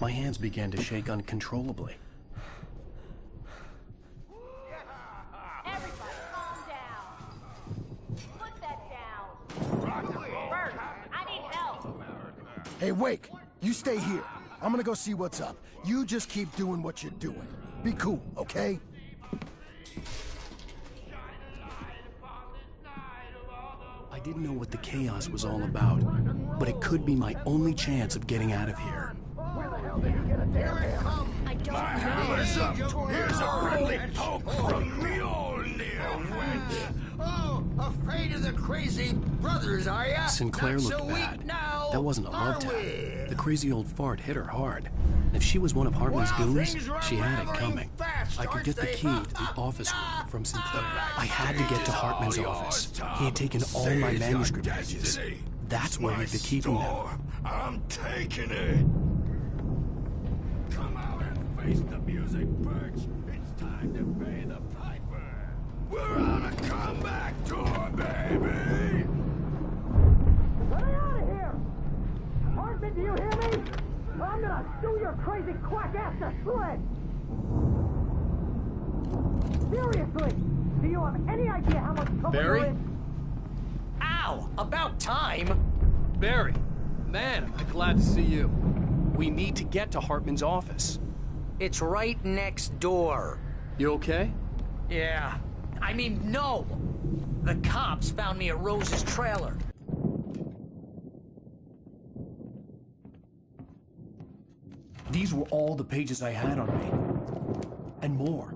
My hands began to shake uncontrollably. Everybody, calm down. Put that down. Birch, I need help. Hey, Wake, you stay here. I'm gonna go see what's up. You just keep doing what you're doing. Be cool, okay? I didn't know what the chaos was all about, but it could be my only chance of getting out of here. I don't know. Here's a friendly poke from Mjolnir. Oh, afraid of the crazy brothers, are ya? Sinclair Not looked so bad. weak now, That wasn't a love are tap. we? The crazy old fart hit her hard. And if she was one of Hartman's Well, goons, things are she had it unraveling coming. fast, I could aren't get the they? key to the office room from Sinclair. I had to get to Hartman's office. He had taken all my manuscript pages. That's where he'd been keeping them. I'm taking it. Come out and Face the music, Birch. It's time to pay the piper. We're on a comeback tour, baby! Let me out of here! Hartman, do you hear me? I'm gonna sue your crazy quack ass to shreds! Seriously! Do you have any idea how much trouble Barry? you're in? Ow! About time! Barry, man, am I glad to see you. We need to get to Hartman's office. It's right next door. You okay? Yeah. I mean, no! The cops found me at Rose's trailer. These were all the pages I had on me. And more.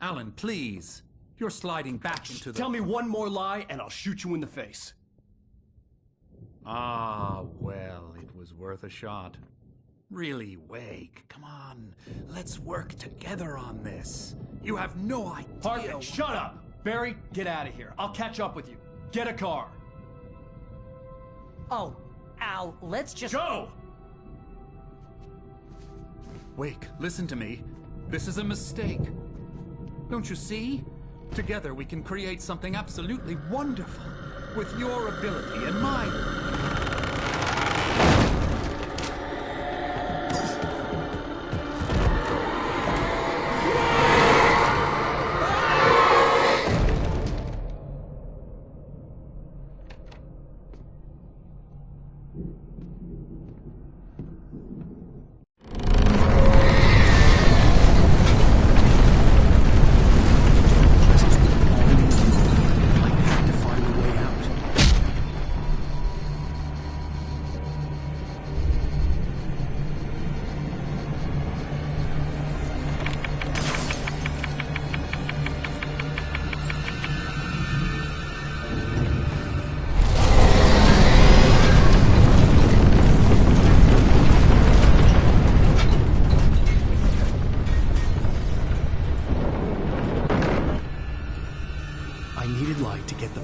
Alan, please. You're sliding back into the... Tell me one more lie and I'll shoot you in the face. Ah, well, it was worth a shot. Really, Wake, come on. Let's work together on this. You have no idea... Hartman, shut up! Barry, get out of here. I'll catch up with you. Get a car. Oh, Al, let's just... Go! Wake, listen to me. This is a mistake. Don't you see? Together we can create something absolutely wonderful. With your ability and mine.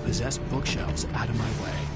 Possessed bookshelves out of my way.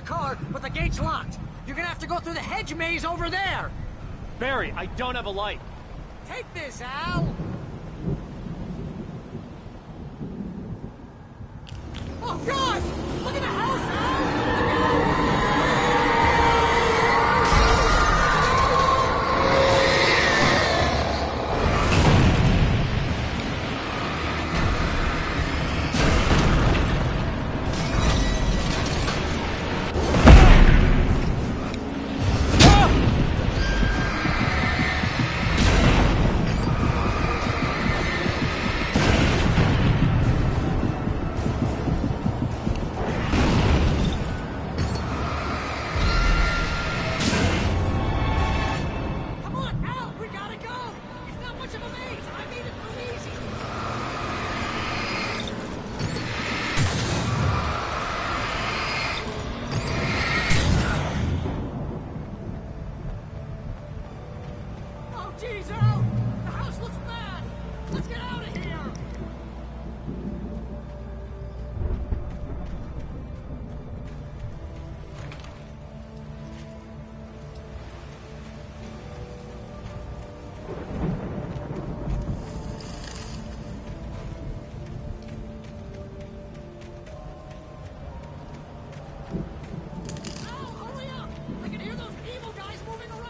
car, but the gate's locked. You're gonna have to go through the hedge maze over there. Barry, I don't have a light. Take this, Al. Oh, God! Look at the house, Al! Jeez, Al! The house looks bad! Let's get out of here! Al, hurry up! I can hear those evil guys moving around!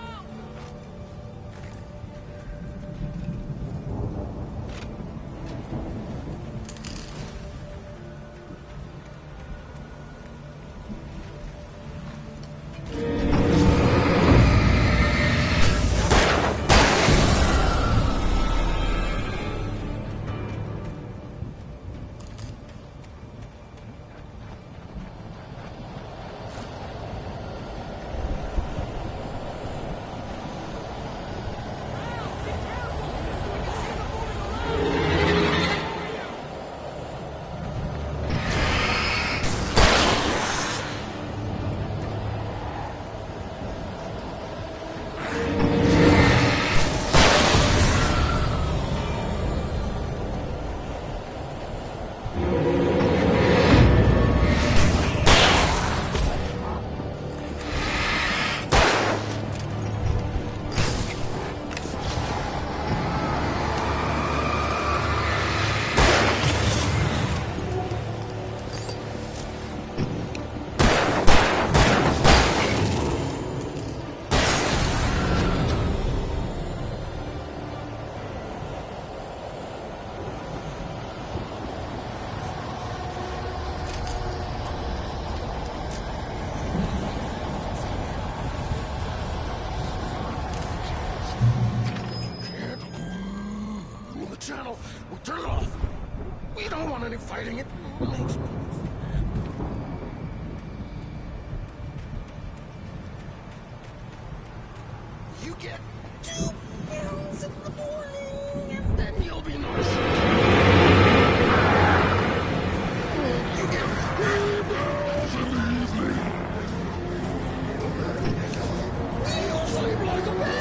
Channel. We'll turn it off. We don't want any fighting. It makes me... You get 2 pounds in the morning, and then you'll be nice. You get 3 pounds in the evening. You'll sleep like a baby.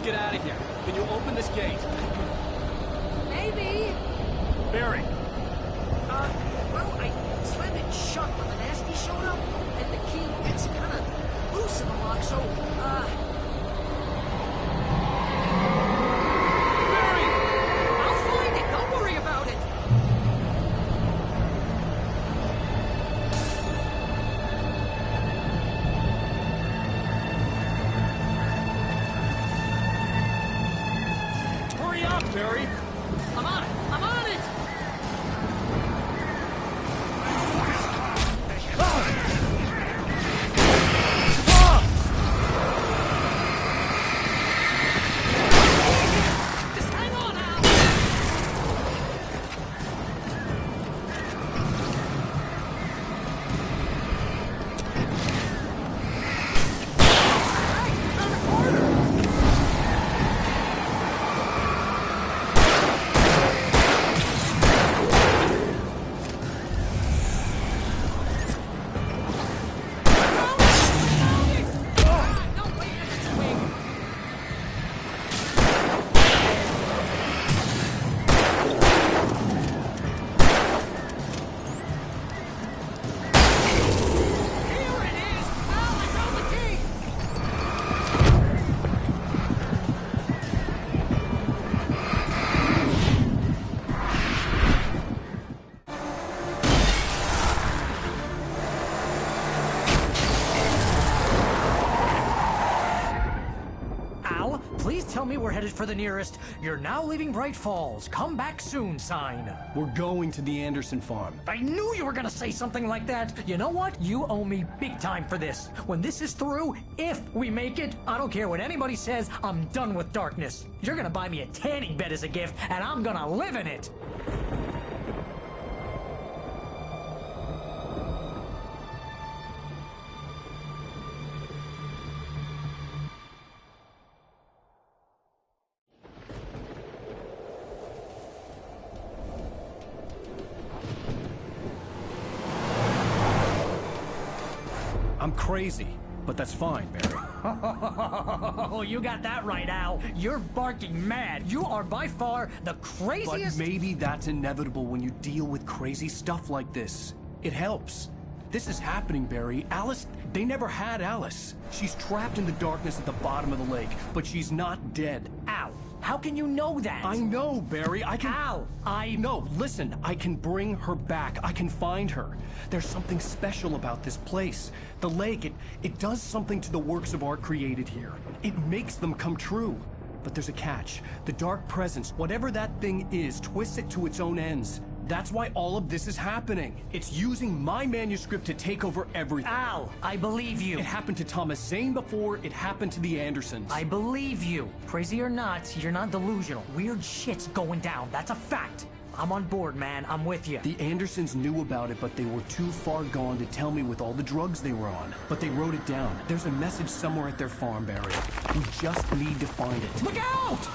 get out of here. Can you open this gate? Maybe. Barry. Well, I slammed it shut when the nasty showed up, and the key gets kind of loose in the lock, so, Barry! I'll find it, don't worry about it! Hurry up, Barry! I'm on it! I'm on it! Just hang on, Al! Al, please tell me we're headed for the nearest "You're now leaving Bright Falls. Come back soon" sign. We're going to the Anderson farm. I knew you were gonna say something like that. You know what? You owe me big time for this. When this is through, if we make it, I don't care what anybody says, I'm done with darkness. You're gonna buy me a tanning bed as a gift, and I'm gonna live in it. I'm crazy, but that's fine, Barry. Oh, you got that right, Al. You're barking mad. You are by far the craziest... But maybe that's inevitable when you deal with crazy stuff like this. It helps. This is happening, Barry. Alice, they never had Alice. She's trapped in the darkness at the bottom of the lake, but she's not dead. Al, how can you know that? I know, Barry. I can... Al, No, listen. I can bring her back. I can find her. There's something special about this place. The lake, it does something to the works of art created here. It makes them come true. But there's a catch. The dark presence, whatever that thing is, twists it to its own ends. That's why all of this is happening. It's using my manuscript to take over everything. Al, I believe you. It happened to Thomas Zane before, it happened to the Andersons. I believe you. Crazy or not, you're not delusional. Weird shit's going down. That's a fact. I'm on board, man. I'm with you. The Andersons knew about it, but they were too far gone to tell me with all the drugs they were on. But they wrote it down. There's a message somewhere at their farm, Barry. We just need to find it. Look out!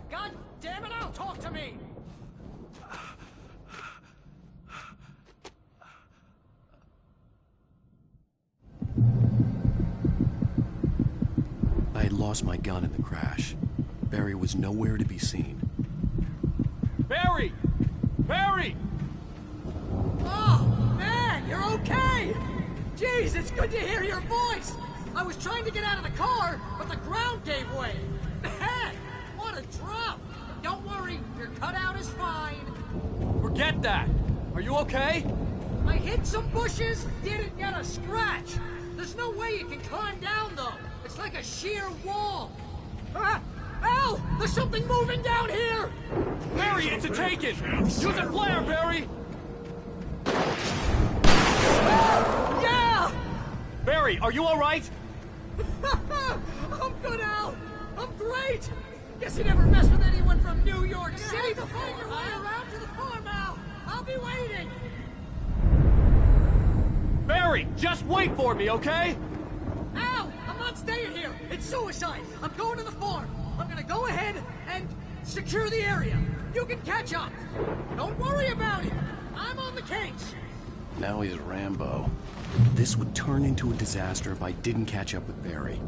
God damn it, Al, talk to me! I had lost my gun in the crash. Barry was nowhere to be seen. Barry! Barry! Oh, man, you're okay! Jeez, it's good to hear your voice! I was trying to get out of the car, but the ground gave way! Man, what a drop! Don't worry, your cutout is fine. Forget that! Are you okay? I hit some bushes, didn't get a scratch. There's no way you can climb down, though. It's like a sheer wall. Ah! Al! There's something moving down here! Barry, it's a taken! Use a flare, Barry! Yeah! Barry, are you alright? I'm good, Al! I'm great! Guess you never mess with anyone from New York City to find your way around to the farm, Al! I'll be waiting! Barry, just wait for me, okay? Al! I'm not staying here. It's suicide. I'm going to the farm. I'm gonna go ahead and secure the area. You can catch up. Don't worry about it. I'm on the case. Now he's Rambo. This would turn into a disaster if I didn't catch up with Barry.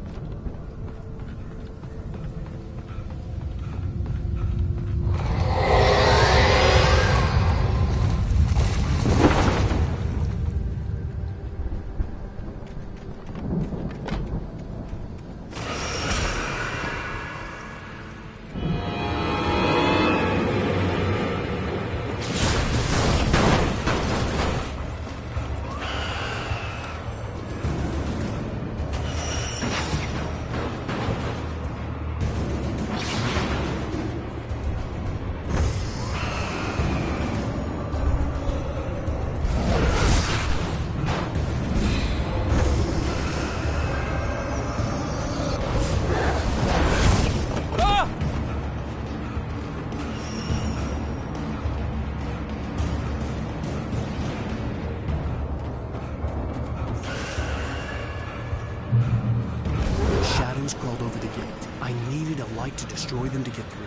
Crawled over the gate. I needed a light to destroy them to get through.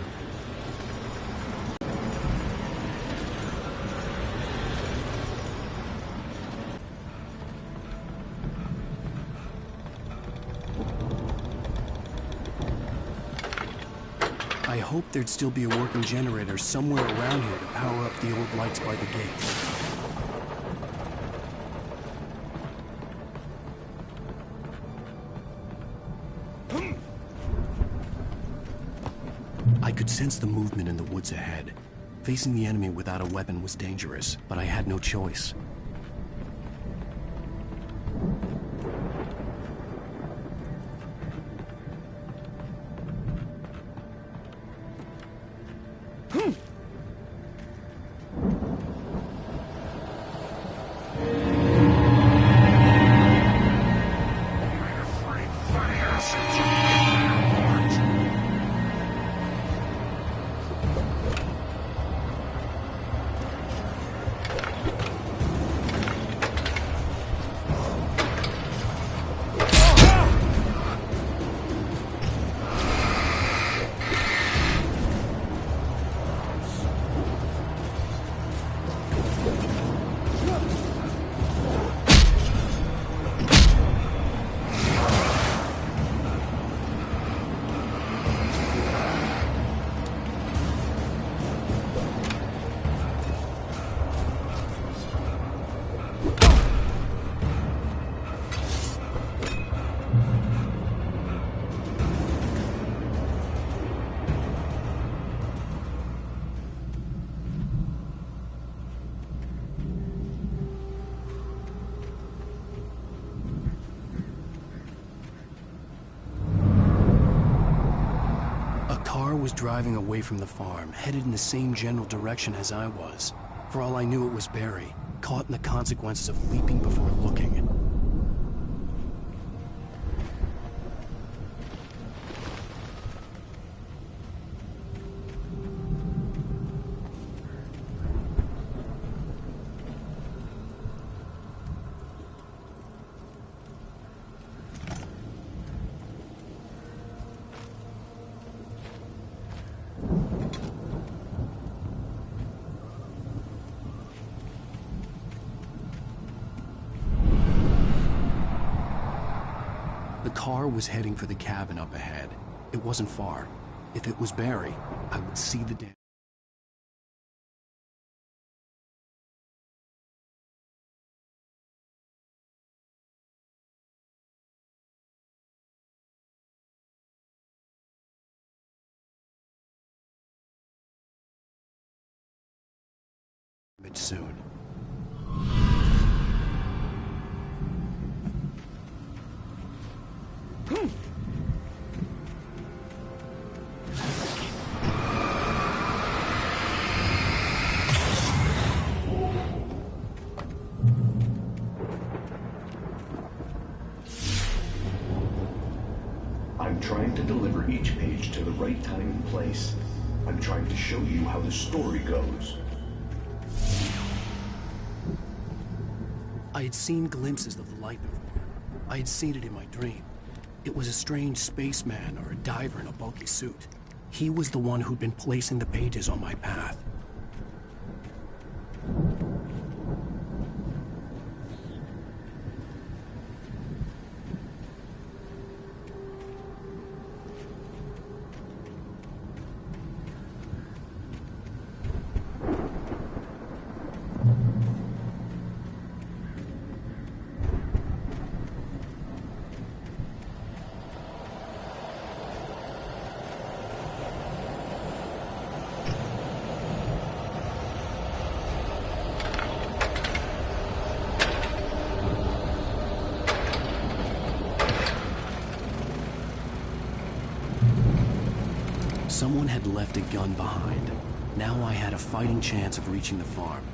I hoped there'd still be a working generator somewhere around here to power up the old lights by the gate. I could sense the movement in the woods ahead. Facing the enemy without a weapon was dangerous, but I had no choice. Was driving away from the farm, headed in the same general direction as I was. For all I knew, it was Barry, caught in the consequences of leaping before looking. The car was heading for the cabin up ahead. It wasn't far. If it was Barry, I would see the damage. Soon. I'm trying to deliver each page to the right time and place. I'm trying to show you how the story goes. I had seen glimpses of the light before. I had seen it in my dream. It was a strange spaceman or a diver in a bulky suit. He was the one who'd been placing the pages on my path. Someone had left a gun behind. Now I had a fighting chance of reaching the farm.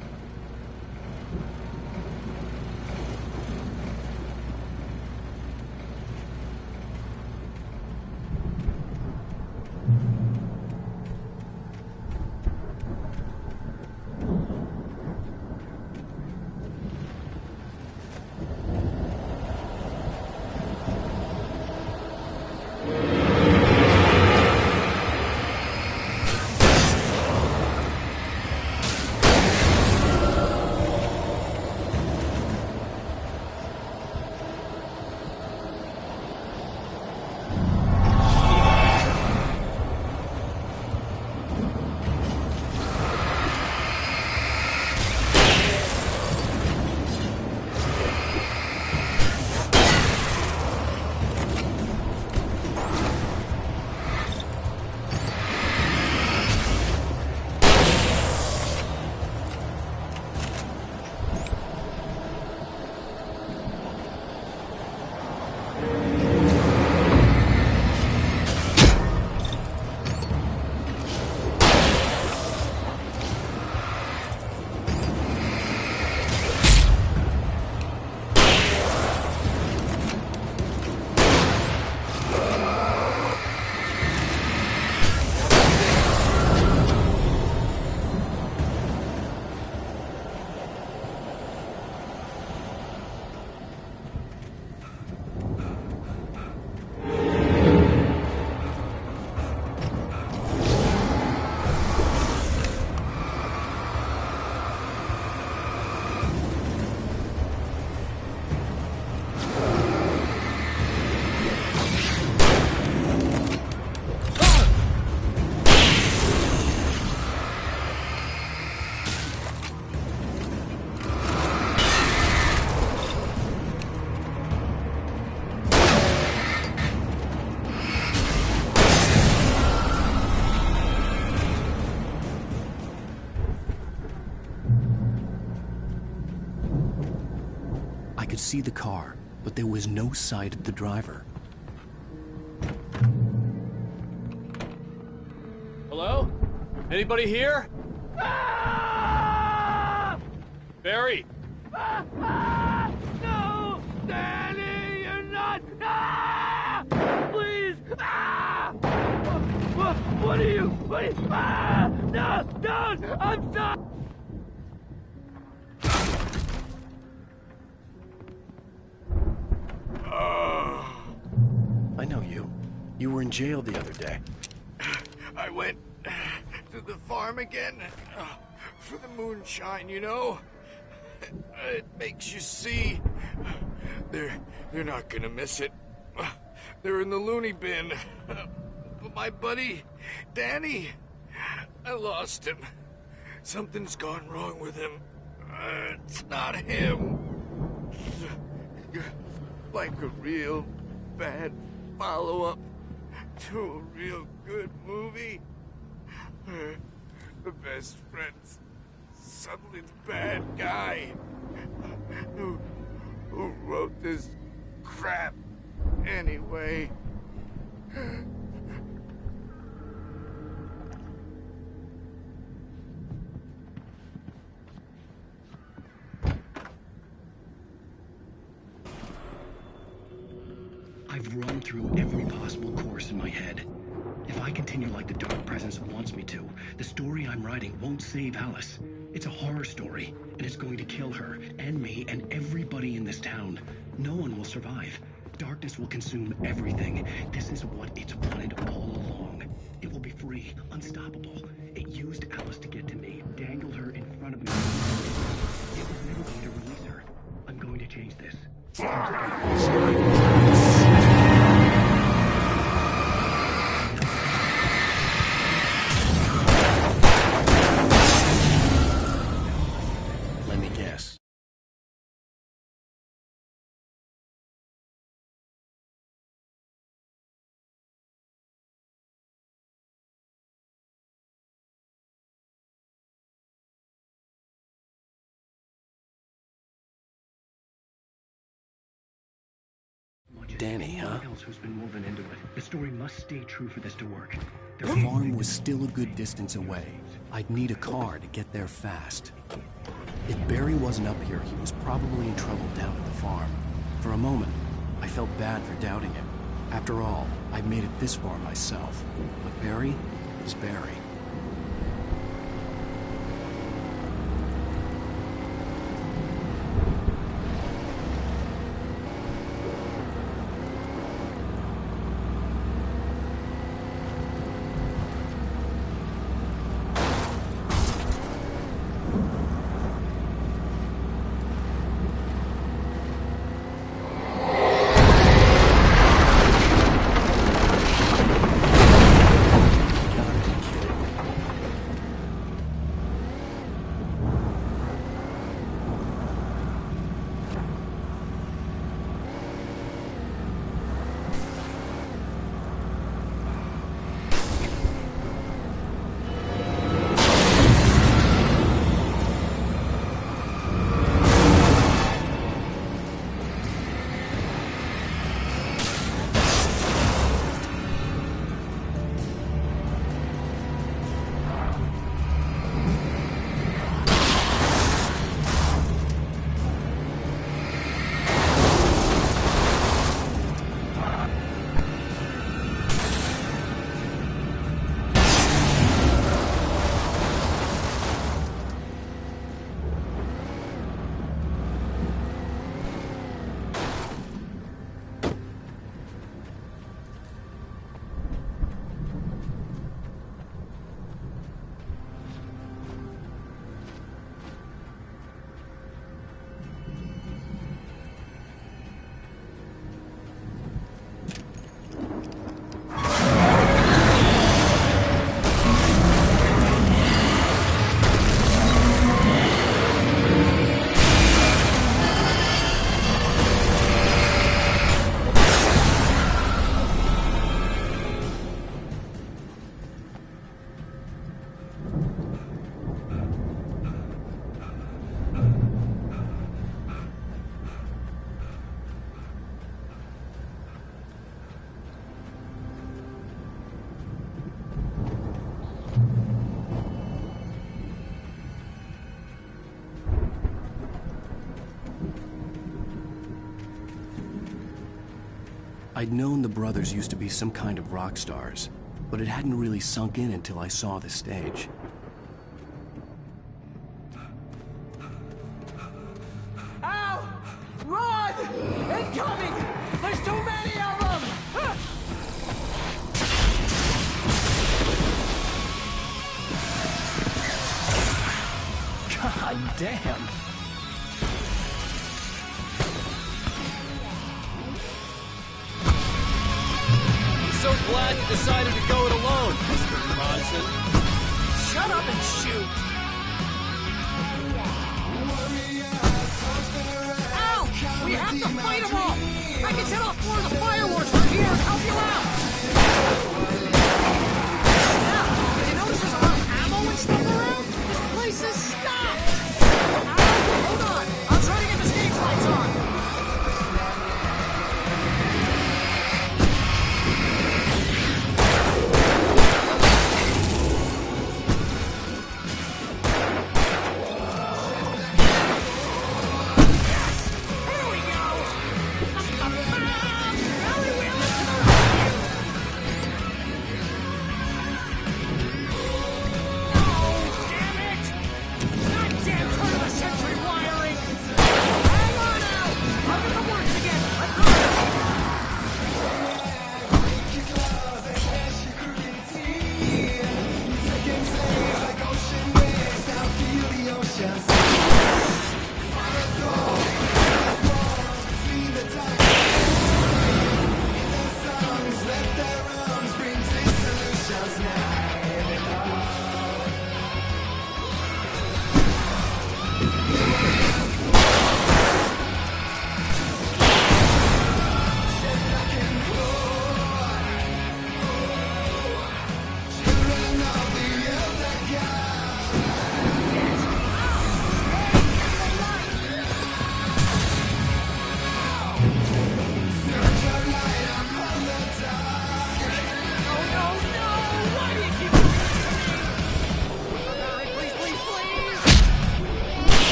I could see the car, but there was no sight of the driver. Hello? Anybody here? Barry! No! Danny, you're not! Please! What are you? No! Don't! I'm sorry! I know you. You were in jail the other day. I went to the farm again for the moonshine, you know? It makes you see. They're not gonna miss it. They're in the loony bin. But my buddy, Danny, I lost him. Something's gone wrong with him. It's not him. Like a real bad follow-up to a real good movie. The best friend's suddenly the bad guy. Who wrote this crap anyway? I've run through every possible course in my head. If I continue like the Dark Presence wants me to, the story I'm writing won't save Alice. It's a horror story, and it's going to kill her, and me, and everybody in this town. No one will survive. darkness will consume everything. This is what it's wanted all along. It will be free, unstoppable. It used Alice to get to me, dangled her in front of me. It will never be to release her. I'm going to change this. Let me guess. Danny, huh? Else who's been woven into it. The story must stay true for this to work. The farm was still a good distance away. I'd need a car to get there fast. If Barry wasn't up here, he was probably in trouble down at the farm. For a moment, I felt bad for doubting him. After all, I'd made it this far myself. But Barry is Barry. I'd known the brothers used to be some kind of rock stars, but it hadn't really sunk in until I saw the stage. Ow! Run! Incoming! There's too many of them! God damn! So glad you decided to go it alone, Mr. Monson. Shut up and shoot! Ow! We have to fight them all! I can set off more of the fireworks from here and help you out! Yeah, did you notice there's a lot of ammo and stuff around? This place is stopped! Ow! Hold on! I'm trying to get the stage lights on!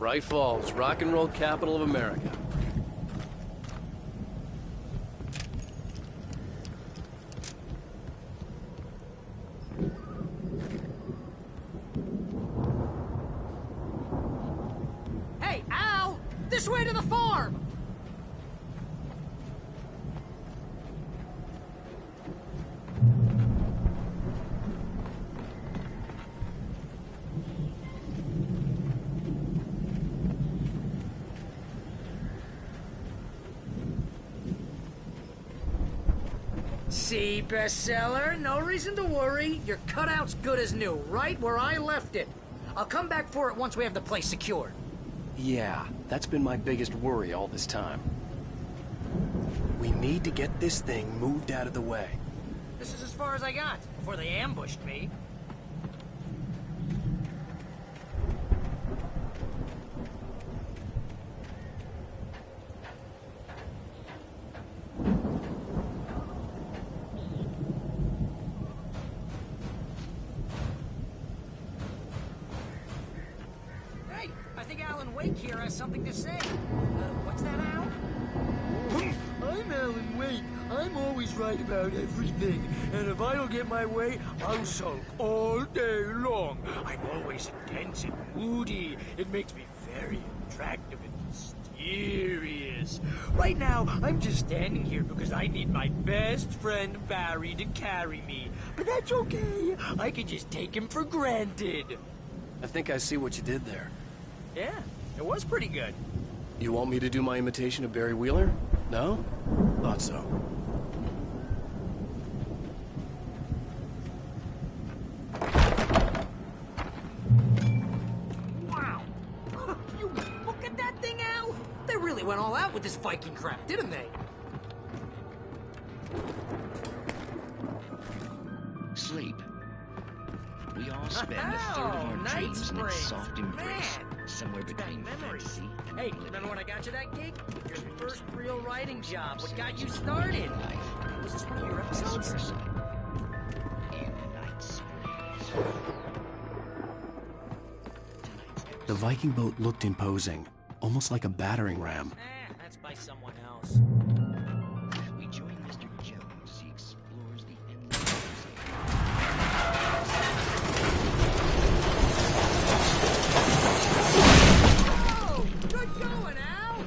Bright Falls, rock and roll capital of America. Hey, Al! This way to the farm! See, bestseller? No reason to worry. Your cutout's good as new, right where I left it. I'll come back for it once we have the place secured. Yeah, that's been my biggest worry all this time. We need to get this thing moved out of the way. This is as far as I got before they ambushed me. Hey, I think Alan Wake here has something to say. What's that, Al? I'm Alan Wake. I'm always right about everything. And if I don't get my way, I'll sulk all day long. I'm always intense and moody. It makes me very attractive and mysterious. Right now, I'm just standing here because I need my best friend Barry to carry me. But that's okay. I can just take him for granted. I think I see what you did there. Yeah, it was pretty good. You want me to do my imitation of Barry Wheeler? No? Thought so. Wow! You look at that thing, Al! They really went all out with this Viking crap, didn't they? Sleep. We all spend a third of our Night dreams in its Springs. soft embrace, Man, somewhere it's back between memories. fantasy Hey, remember when I got you that gig? Your first real writing job. What got you started? Was this one of your episodes? The Viking boat looked imposing, almost like a battering ram. That's by someone else. We join Mr. Jones as he explores the Oh, good going, Al!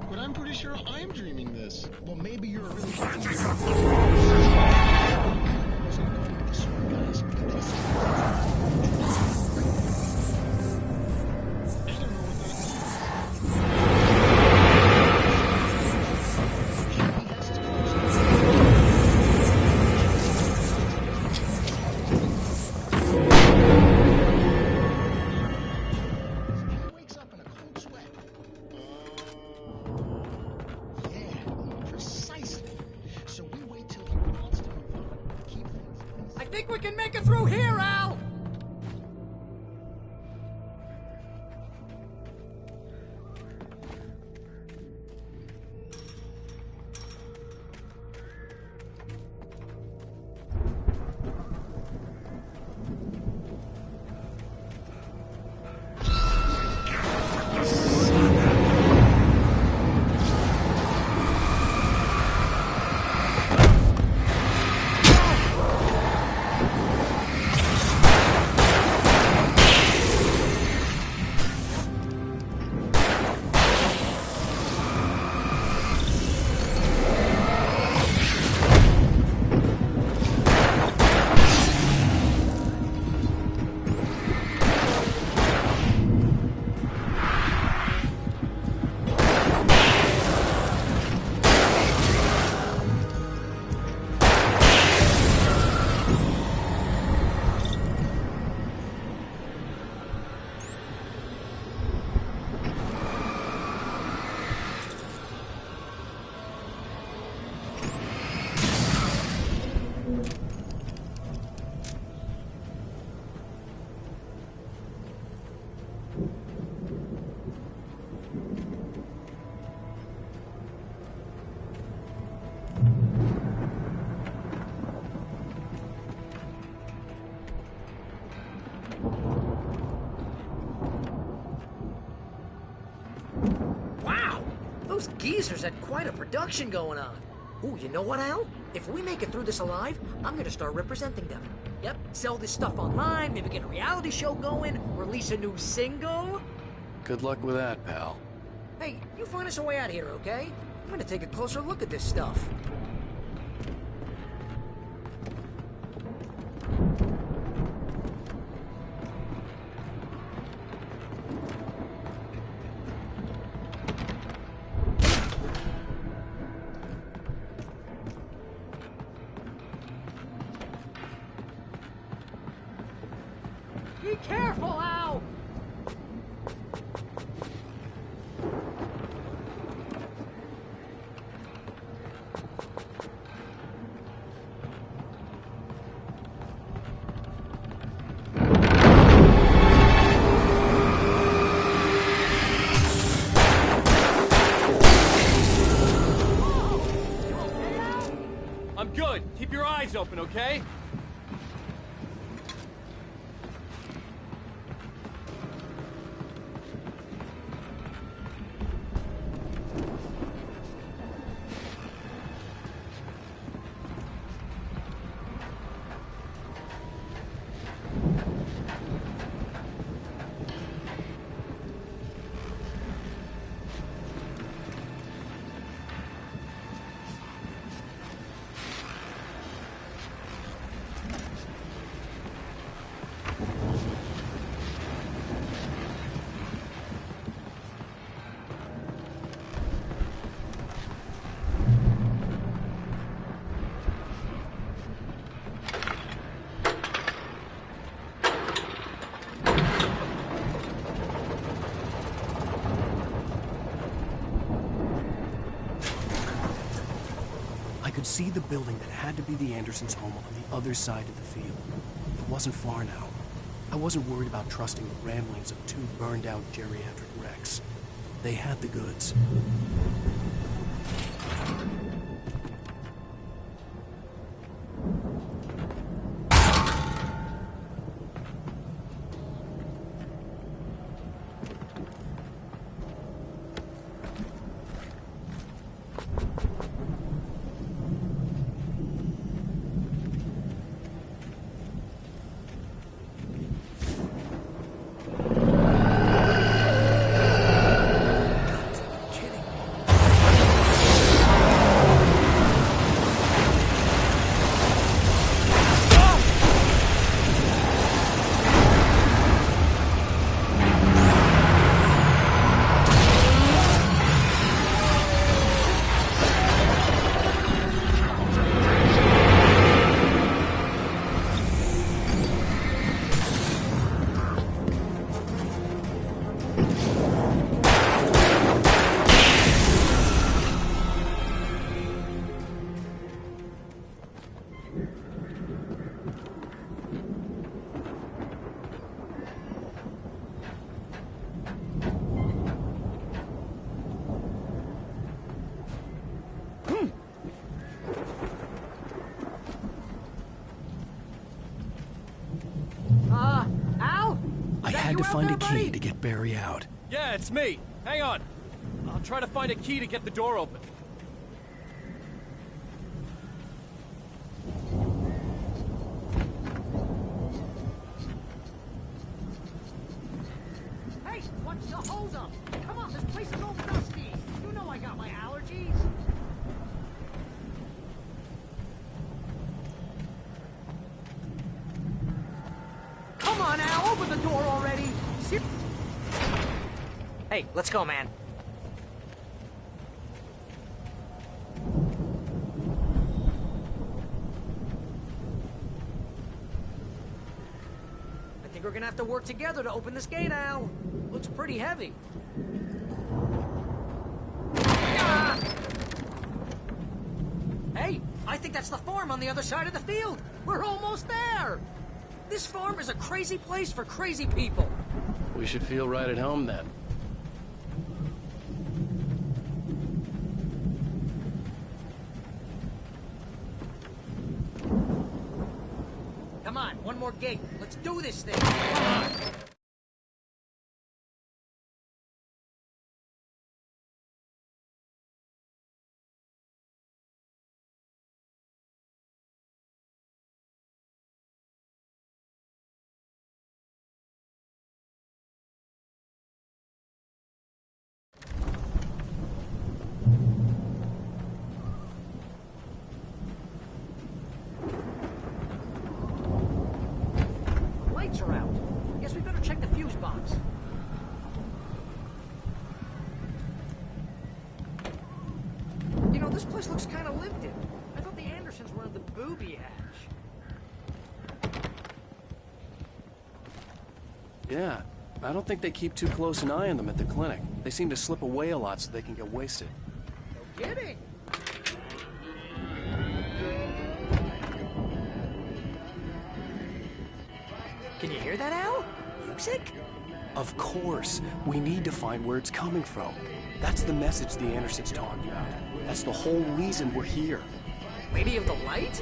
But I'm pretty sure I'm dreaming this. Well, maybe you're a really precisely. So we wait Those geezers had quite a production going on. Ooh, you know what, Al? If we make it through this alive, I'm gonna start representing them. Yep, sell this stuff online, maybe get a reality show going, release a new single. Good luck with that, pal. Hey, you find us a way out here, okay? I'm gonna take a closer look at this stuff. Be careful, Al! I'm good. Keep your eyes open, okay? I could see the building that had to be the Andersons' home on the other side of the field. It wasn't far now. I wasn't worried about trusting the ramblings of two burned-out geriatric wrecks. They had the goods. Al? I had to find a key to get Barry out. Yeah, it's me. Hang on. I'll try to find a key to get the door open. Hey, what's the holdup? Come on, this place is all dusty. You know I got my allergies. Come on, Al, open the door already. Hey, let's go, man. I think we're gonna have to work together to open this gate, Al. Looks pretty heavy. Ah! Hey, I think that's the farm on the other side of the field. We're almost there. This farm is a crazy place for crazy people. We should feel right at home then. Come on, one more gate. Let's do this thing. Come on. fuse box. You know, this place looks kind of lived in. I thought the Andersons were in the booby hatch. Yeah, I don't think they keep too close an eye on them at the clinic. They seem to slip away a lot so they can get wasted. No kidding. Can you hear that, Al? Music? Of course. We need to find where it's coming from. That's the message the Andersons talking about. That's the whole reason we're here. Lady of the Light?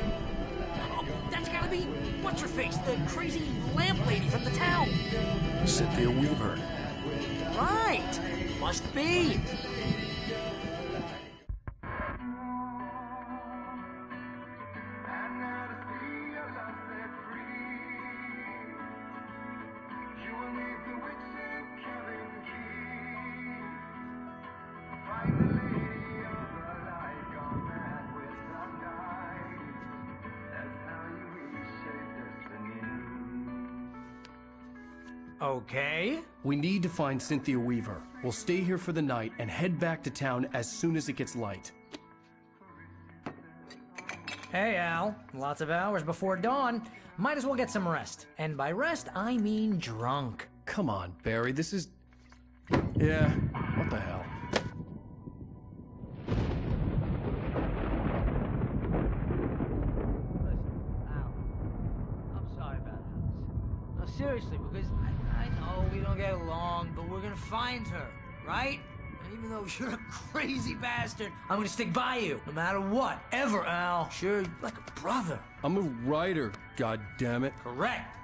Oh, that's gotta be... What's-her-face? The crazy lamp lady from the town. Cynthia Weaver. Right. Must be. Okay. We need to find Cynthia Weaver. We'll stay here for the night and head back to town as soon as it gets light. Hey, Al. Lots of hours before dawn. Might as well get some rest. And by rest, I mean drunk. Come on, Barry, this is... Yeah, what the hell? I'm sorry about Alice. No, seriously, because I know we don't get along, but we're gonna find her, right? And even though you're a crazy bastard, I'm gonna stick by you, no matter what, ever, Al. Sure, like a brother. I'm a writer, goddammit. Correct.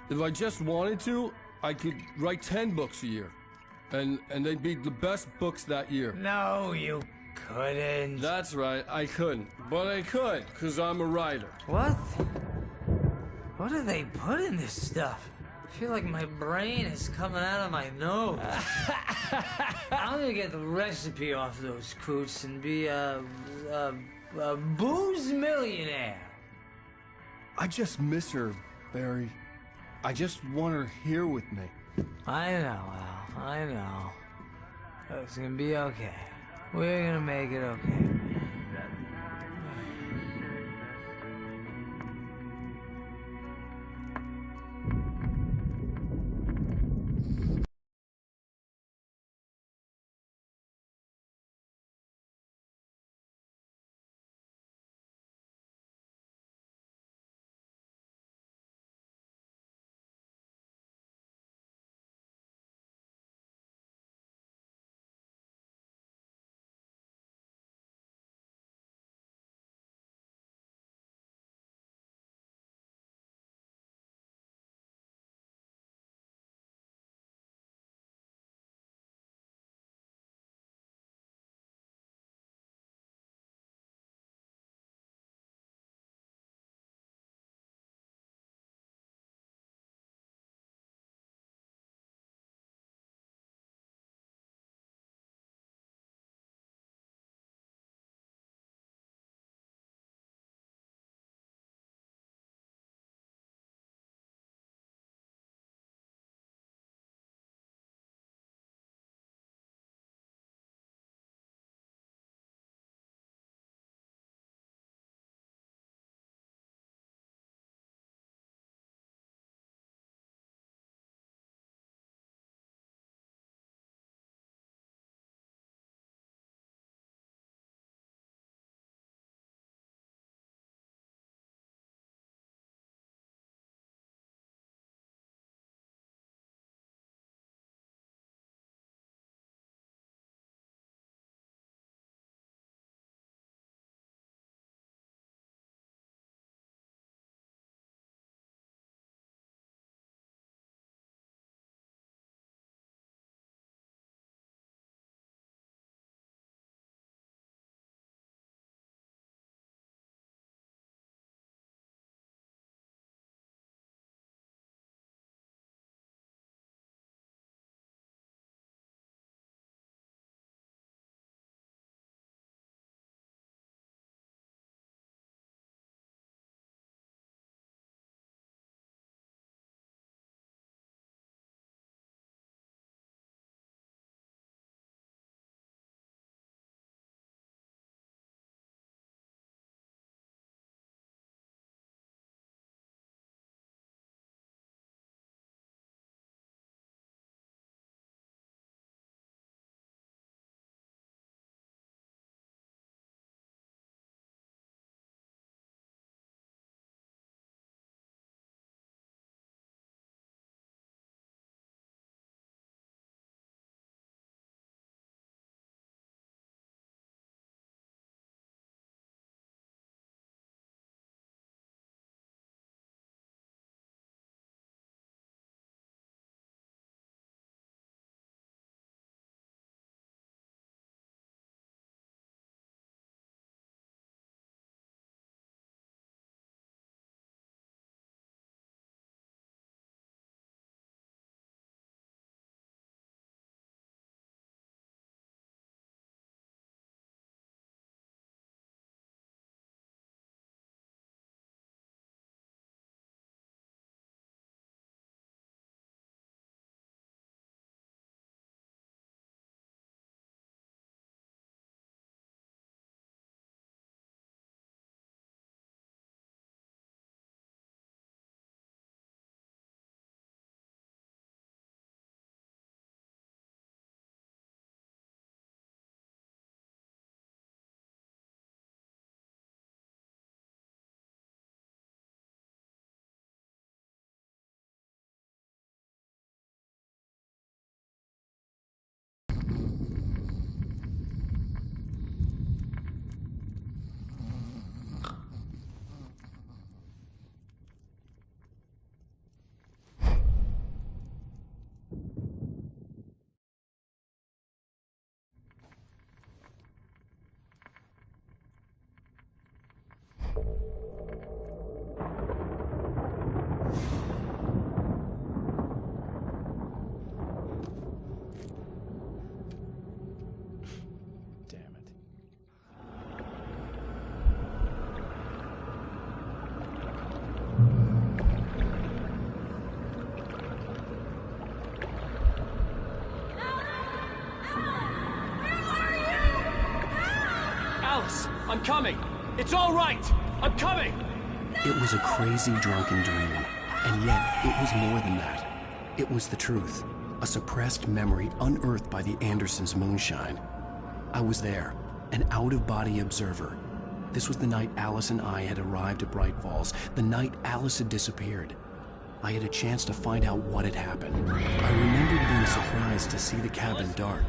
If I just wanted to, I could write 10 books a year. And they'd be the best books that year. No, you couldn't. That's right, I couldn't. But I could, because I'm a writer. What? What do they put in this stuff? I feel like my brain is coming out of my nose. I'm gonna get the recipe off those coots and be a booze millionaire. I just miss her, Barry. I just want her here with me. I know, Al. I know. It's gonna be okay. We're gonna make it okay. I'm coming! It's all right! I'm coming! It was a crazy drunken dream, and yet it was more than that. It was the truth, a suppressed memory unearthed by the Andersons' moonshine. I was there, an out-of-body observer. This was the night Alice and I had arrived at Bright Falls, the night Alice had disappeared. I had a chance to find out what had happened. I remembered being surprised to see the cabin dark.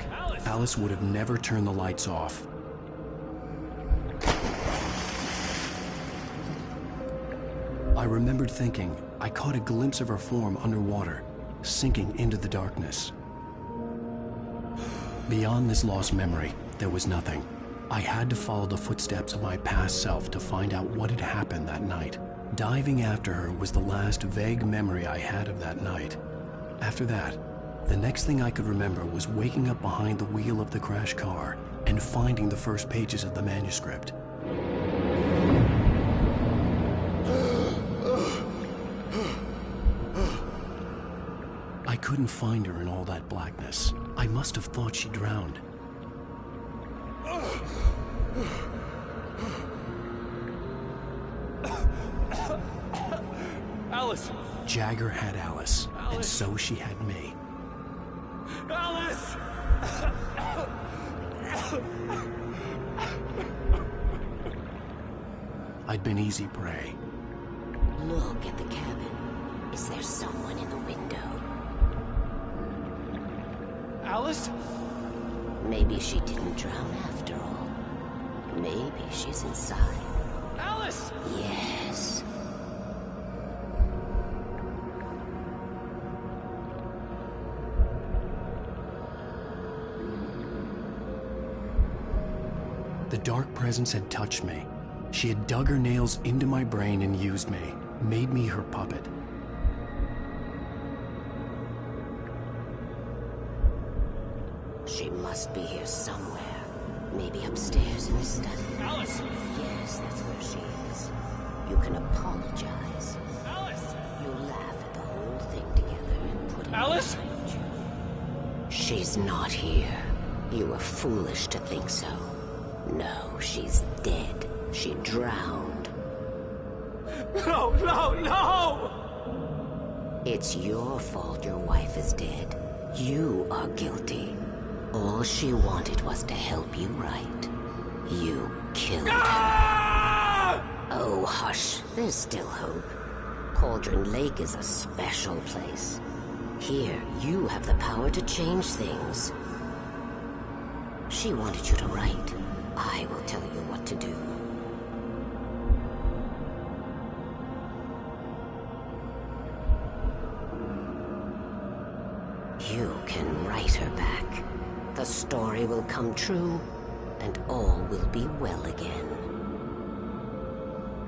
Alice would have never turned the lights off. I remembered thinking I caught a glimpse of her form underwater, sinking into the darkness. Beyond this lost memory, there was nothing. I had to follow the footsteps of my past self to find out what had happened that night. Diving after her was the last vague memory I had of that night. After that, the next thing I could remember was waking up behind the wheel of the crashed car and finding the first pages of the manuscript. I couldn't find her in all that blackness. I must have thought she drowned. Alice! Jagger had Alice, and so she had me. Alice! I'd been easy prey. Look at the cabin. Is there someone in the window? Alice? Maybe she didn't drown after all. Maybe she's inside. Alice! Yes. The dark presence had touched me. She had dug her nails into my brain and used me, made me her puppet. She must be here somewhere. Maybe upstairs in the study. Alice! Yes, that's where she is. You can apologize. Alice! You laugh at the whole thing together and put it Alice! behind you. She's not here. You were foolish to think so. No, she's dead. She drowned. No, no, no! It's your fault your wife is dead. You are guilty. All she wanted was to help you right. You killed her. Oh, hush. There's still hope. Cauldron Lake is a special place. Here, you have the power to change things. She wanted you to write. I will tell you what to do. You can write her back. The story will come true, and all will be well again.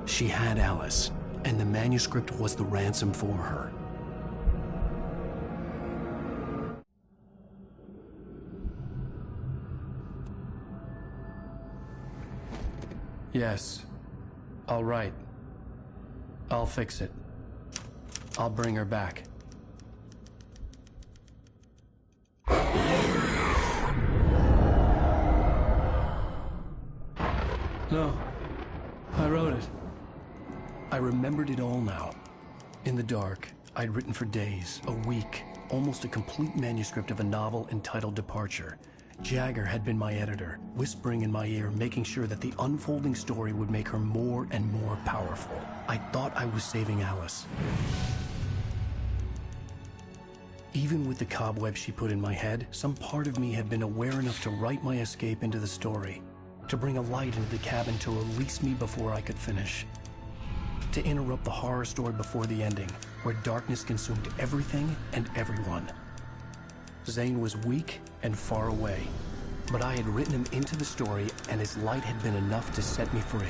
She had Alice, and the manuscript was the ransom for her. Yes. All right. I'll fix it. I'll bring her back. No. I wrote it. I remembered it all now. In the dark, I'd written for days, a week, almost a complete manuscript of a novel entitled Departure. Jagger had been my editor, whispering in my ear, making sure that the unfolding story would make her more and more powerful. I thought I was saving Alice. Even with the cobweb she put in my head, some part of me had been aware enough to write my escape into the story, to bring a light into the cabin to release me before I could finish, to interrupt the horror story before the ending, where darkness consumed everything and everyone. Zane was weak and far away, but I had written him into the story, and his light had been enough to set me free.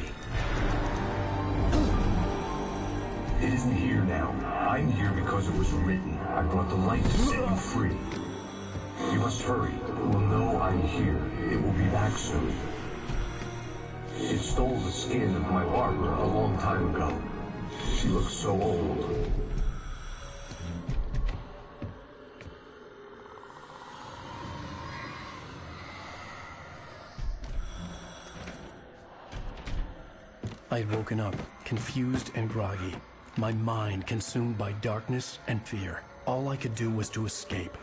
It isn't here now. I'm here because it was written. I brought the light to set you free. You must hurry. It will know I'm here. It will be back soon. It stole the skin of my barber a long time ago. She looks so old. I had woken up, confused and groggy, my mind consumed by darkness and fear. All I could do was to escape.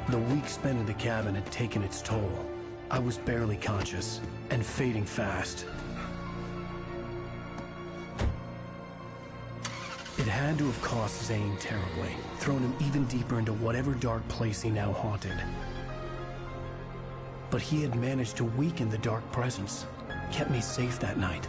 The week spent in the cabin had taken its toll. I was barely conscious, and fading fast. It had to have cost Zane terribly, thrown him even deeper into whatever dark place he now haunted. But he had managed to weaken the dark presence, kept me safe that night.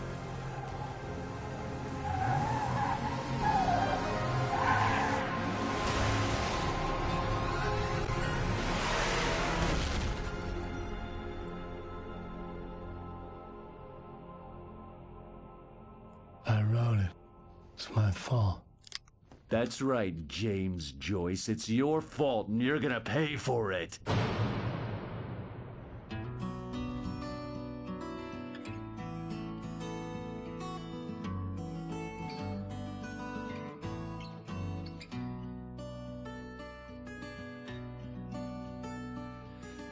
I wrote it. It's my fault. That's right, James Joyce. It's your fault, and you're gonna pay for it.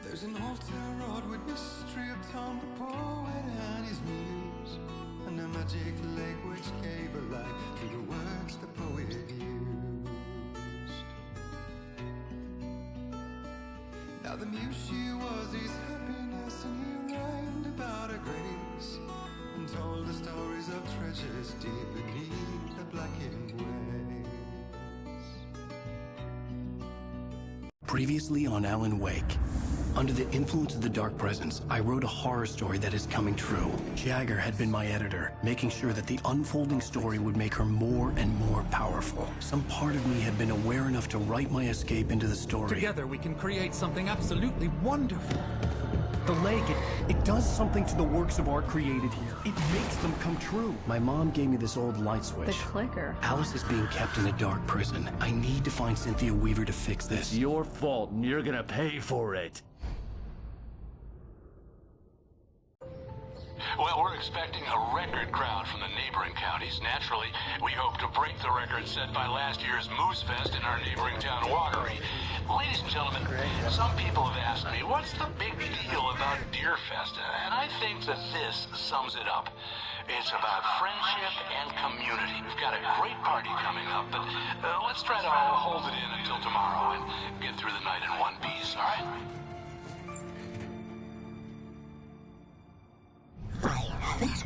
There's an old town road with mystery of Tom the poet and his muse, and a magic lake which gave a light to the words the poet used. Now the muse she was his happiness, and he rhymed about her grace, and told the stories of treasures deep beneath the blackened waves. Previously on Alan Wake. Under the influence of the dark presence, I wrote a horror story that is coming true. Jagger had been my editor, making sure that the unfolding story would make her more and more powerful. Some part of me had been aware enough to write my escape into the story. Together we can create something absolutely wonderful. The lake, it does something to the works of art created here. It makes them come true. My mom gave me this old light switch. The clicker. Alice is being kept in a dark prison. I need to find Cynthia Weaver to fix this. It's your fault, and you're gonna pay for it. Well, we're expecting a record crowd from the neighboring counties. Naturally, we hope to break the record set by last year's Moose Fest in our neighboring town, Watery. Ladies and gentlemen, some people have asked me, what's the big deal about Deer Fest? And I think that this sums it up. It's about friendship and community. We've got a great party coming up, but let's try to hold it in until tomorrow and get through the night in one piece, all right? I have it.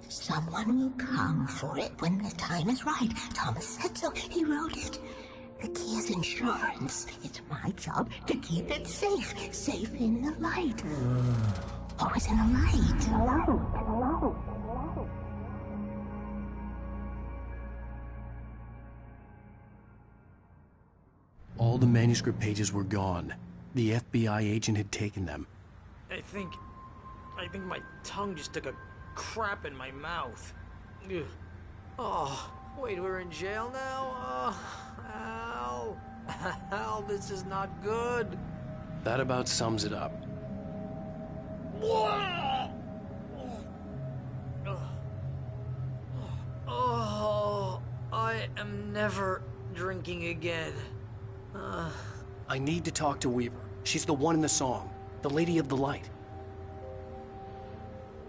Someone will come for it when the time is right. Thomas said so. He wrote it. The key is insurance. It's my job to keep it safe. Safe in the light. Always in the light. All the manuscript pages were gone. The FBI agent had taken them. I think my tongue just took a crap in my mouth. Ugh. Oh, wait, we're in jail now? Oh, Al. Al, this is not good. That about sums it up. Oh, I am never drinking again. I need to talk to Weaver. She's the one in the song. The Lady of the Light.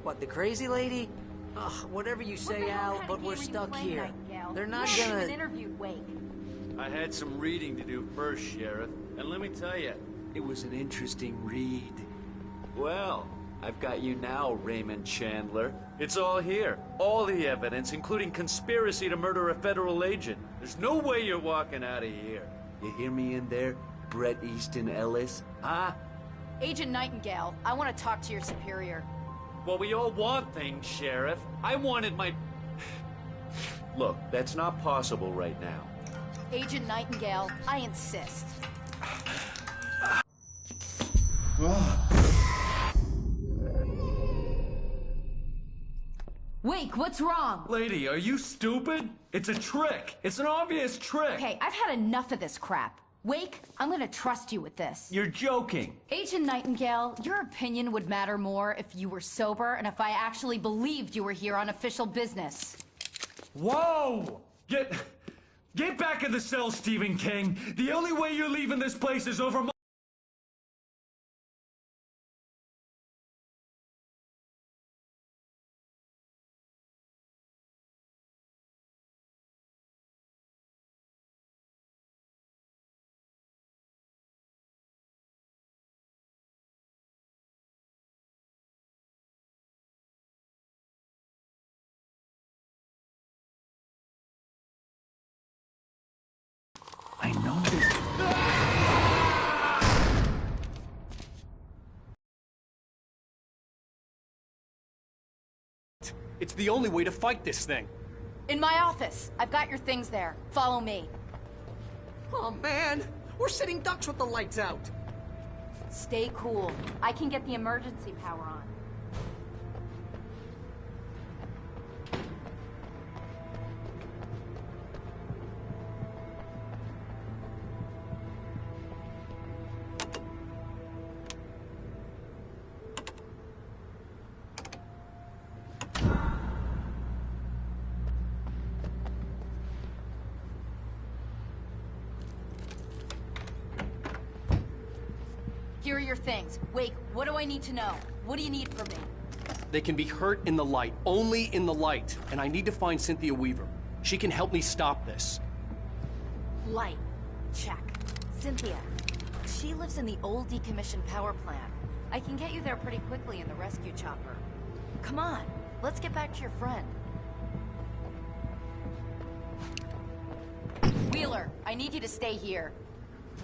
What, the crazy lady? Ugh, whatever you say, Al, but we're stuck here. They're not gonna... interviewed Wake. I had some reading to do first, Sheriff. And let me tell you, it was an interesting read. Well, I've got you now, Raymond Chandler. It's all here. All the evidence, including conspiracy to murder a federal agent. There's no way you're walking out of here. You hear me in there, Bret Easton Ellis? Huh? Agent Nightingale, I want to talk to your superior. Well, we all want things, Sheriff. I wanted my... Look, that's not possible right now. Agent Nightingale, I insist. Wake, what's wrong? Lady, are you stupid? It's a trick. It's an obvious trick. Okay, I've had enough of this crap. Wake, I'm gonna trust you with this. You're joking. Agent Nightingale, your opinion would matter more if you were sober and if I actually believed you were here on official business. Whoa! Get back in the cell, Stephen King. The only way you're leaving this place is over my... I know this. It's the only way to fight this thing. In my office. I've got your things there. Follow me. Oh, man. We're sitting ducks with the lights out. Stay cool. I can get the emergency power on. Here are your things. Wake, what do I need to know? What do you need from me? They can be hurt in the light, only in the light. And I need to find Cynthia Weaver. She can help me stop this. Light. Check. Cynthia. She lives in the old decommissioned power plant. I can get you there pretty quickly in the rescue chopper. Come on, let's get back to your friend. Wheeler, I need you to stay here.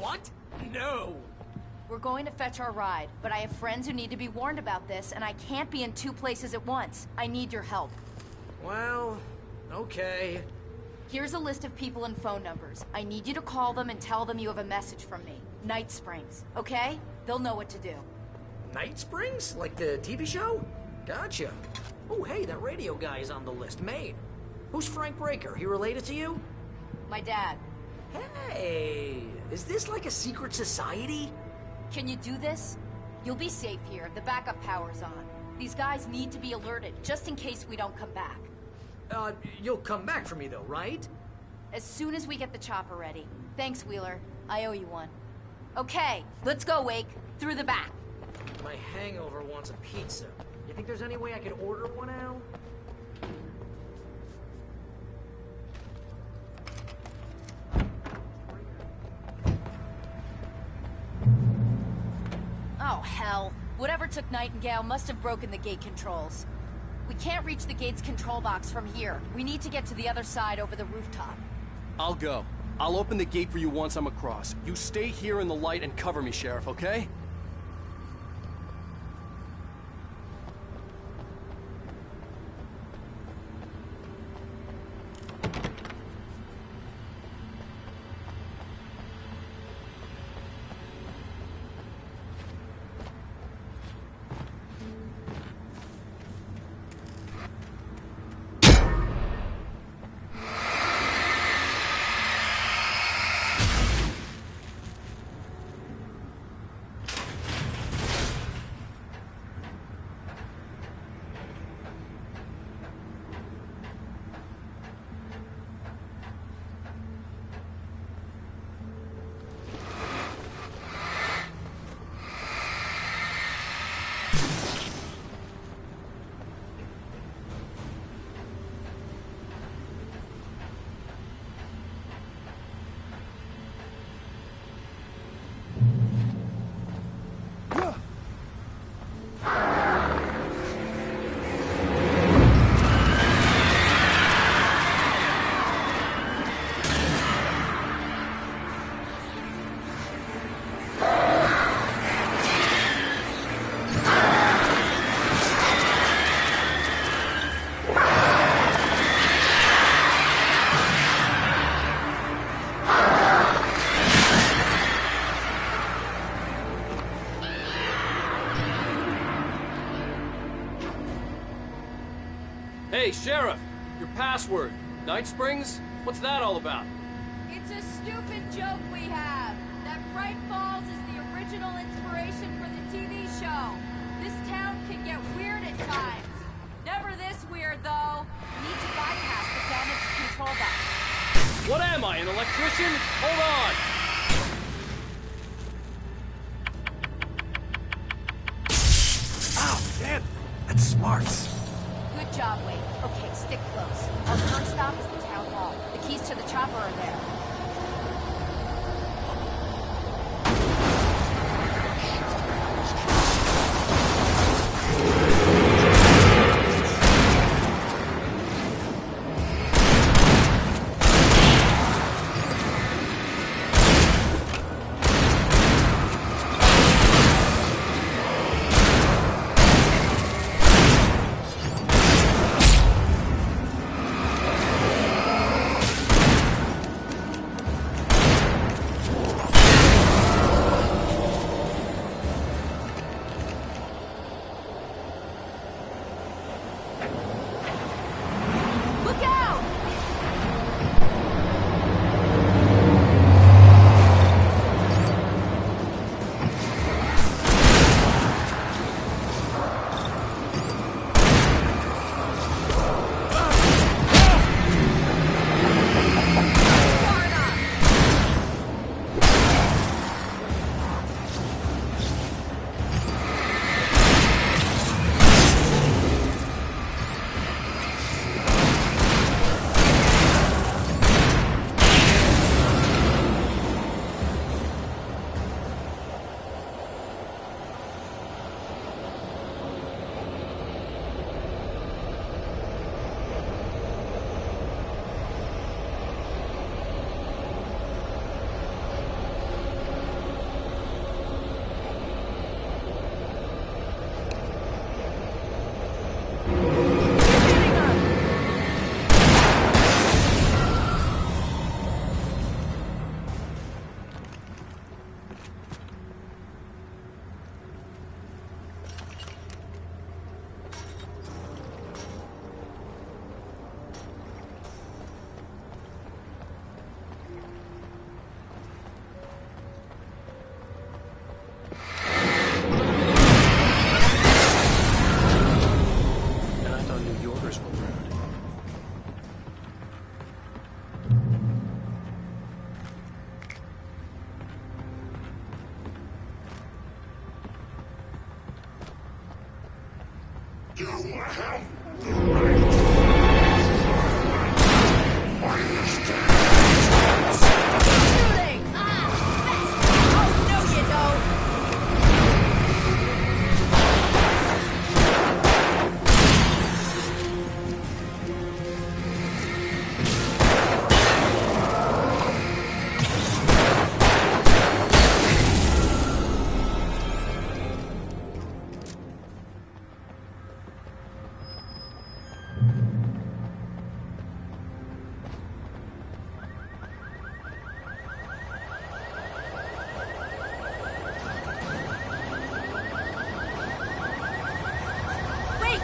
What? No! We're going to fetch our ride, but I have friends who need to be warned about this, and I can't be in 2 places at once. I need your help. Well, okay. Here's a list of people and phone numbers. I need you to call them and tell them you have a message from me. Night Springs, okay? They'll know what to do. Night Springs? Like the TV show? Gotcha. Oh, hey, that radio guy is on the list. Maine. Who's Frank Breaker? He related to you? My dad. Hey, is this like a secret society? Can you do this? You'll be safe here. The backup power's on. These guys need to be alerted, just in case we don't come back. You'll come back for me though, right? As soon as we get the chopper ready. Thanks, Wheeler. I owe you one. Okay, let's go, Wake. Through the back. My hangover wants a pizza. You think there's any way I could order one, Al? Oh, hell. Whatever took Nightingale must have broken the gate controls. We can't reach the gate's control box from here. We need to get to the other side over the rooftop. I'll go. I'll open the gate for you once I'm across. You stay here in the light and cover me, Sheriff, okay? Hey, Sheriff! Your password. Night Springs? What's that all about? It's a stupid joke we have. That Bright Falls is the original inspiration for the TV show. This town can get weird at times. Never this weird, though. We need to bypass the damaged control box. am I, an electrician? Hold on! Ow, damn! That's smart. Good job, Wade. Okay, stick close. Our first stop is the town hall. The keys to the chopper are there.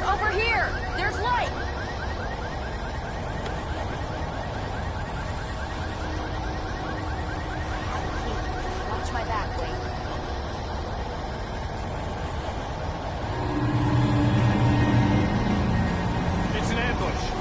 Over here! There's light! Watch my back, Wade. It's an ambush.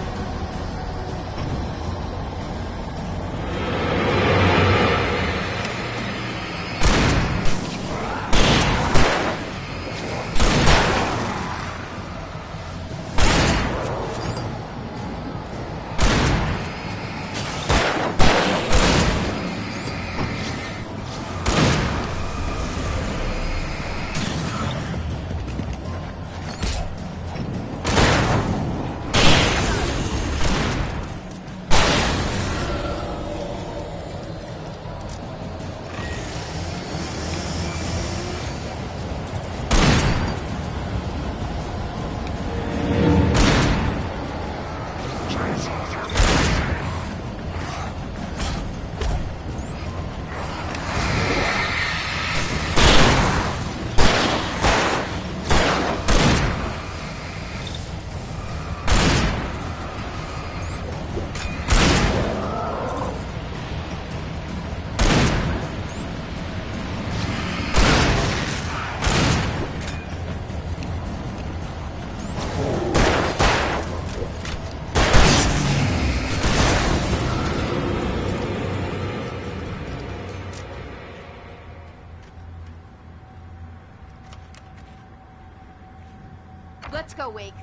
Let's go, Wake.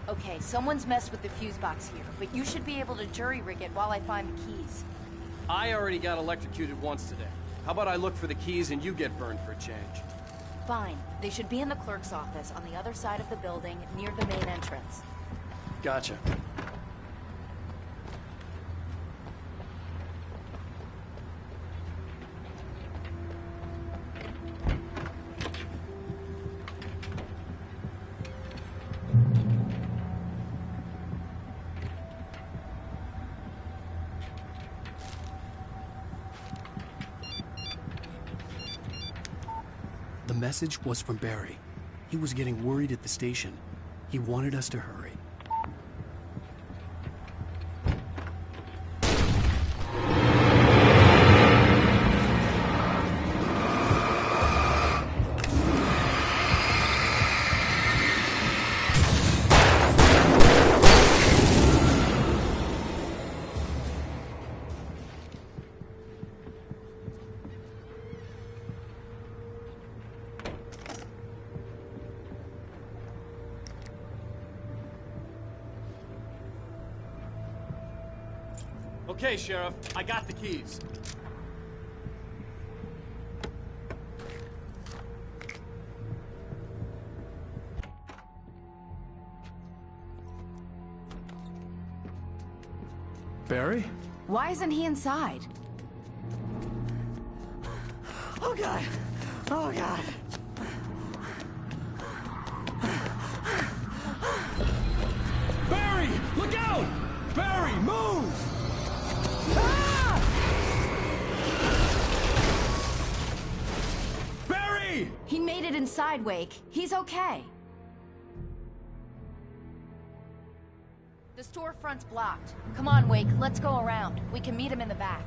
Okay, someone's messed with the fuse box here, but you should be able to jury-rig it while I find the keys. I already got electrocuted once today. How about I look for the keys and you get burned for a change? Fine. They should be in the clerk's office on the other side of the building, near the main entrance. Gotcha. The message was from Barry. He was getting worried at the station. He wanted us to hurry. Okay, Sheriff, I got the keys. Barry? Why isn't he inside? Oh, God. Oh, God. Barry! Look out! Barry, move! Barry! He made it inside, Wake. He's okay. The storefront's blocked. Come on, Wake. Let's go around. We can meet him in the back.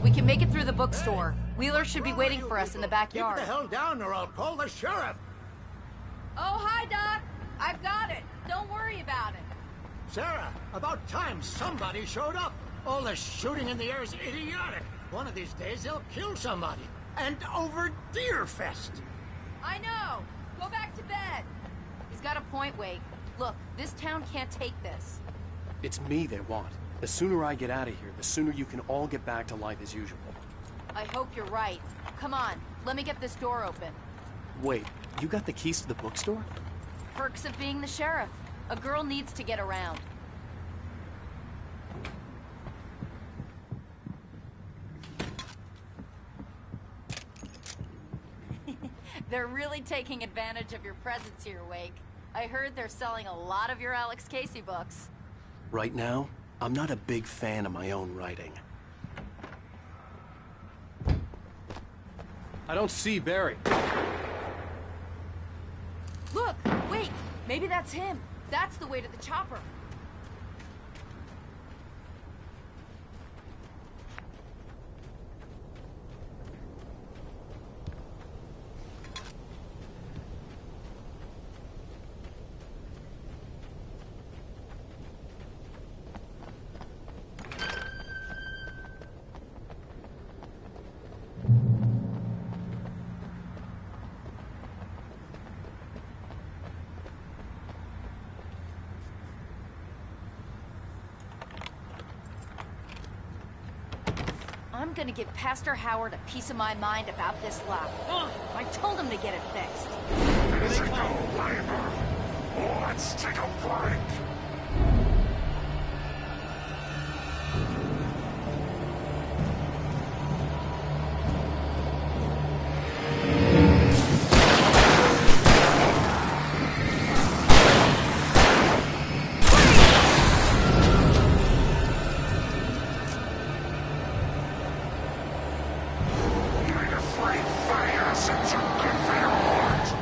We can make it through the bookstore. Wheeler should be waiting for us in the backyard. Keep the hell down or I'll call the sheriff. Oh, hi, Doc. I've got it. Don't worry about it. Sarah, about time somebody showed up. All the shooting in the air is idiotic. One of these days they'll kill somebody. And over Deerfest. I know. Go back to bed. He's got a point, Wake. Look, this town can't take this. It's me they want. The sooner I get out of here, the sooner you can all get back to life as usual. I hope you're right. Come on, let me get this door open. Wait, you got the keys to the bookstore? Perks of being the sheriff. A girl needs to get around. They're really taking advantage of your presence here, Wake. I heard they're selling a lot of your Alex Casey books. Right now, I'm not a big fan of my own writing. I don't see Barry. Look, wait, maybe that's him. That's the way to the chopper. I'm gonna give Pastor Howard a piece of my mind about this lock. I told him to get it fixed. Let's go, Piper. Let's take a break. Breathe fire since you can feel heart.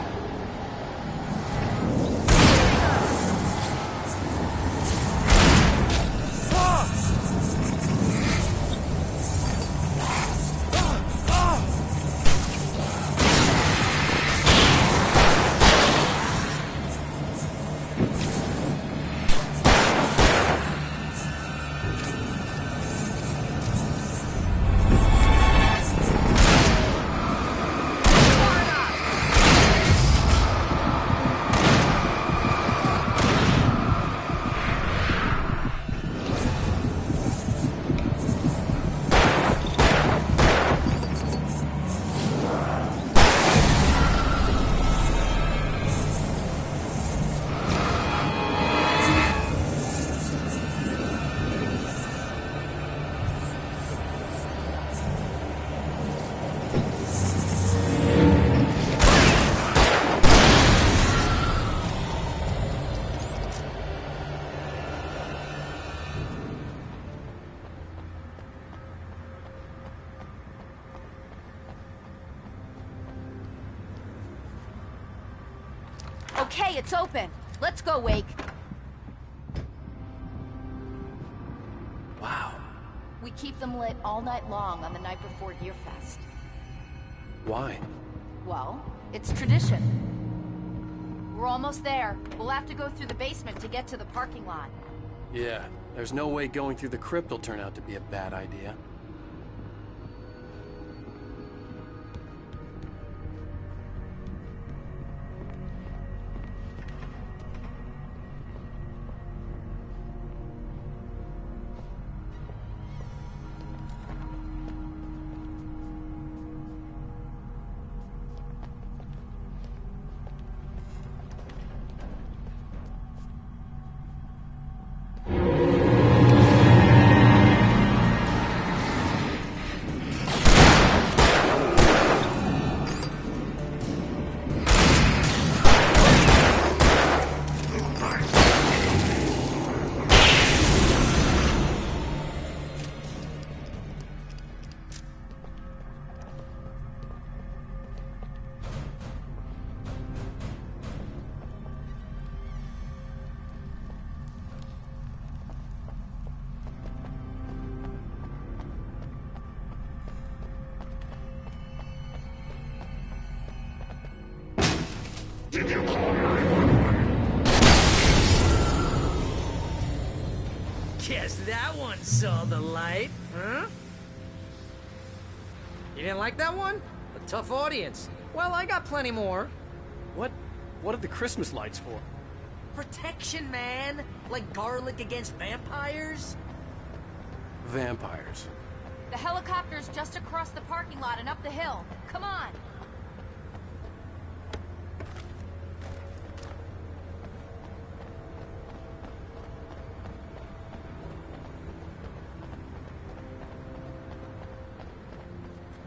Okay, it's open. Let's go, Wake. Wow. We keep them lit all night long on the night before Deerfest. Why? Well, it's tradition. We're almost there. We'll have to go through the basement to get to the parking lot. Yeah, there's no way going through the crypt will turn out to be a bad idea. Did you call 911? Guess that one saw the light, huh? You didn't like that one? A tough audience. Well, I got plenty more. What are the Christmas lights for? Protection, man. Like garlic against vampires. Vampires. The helicopter's just across the parking lot and up the hill. Come on.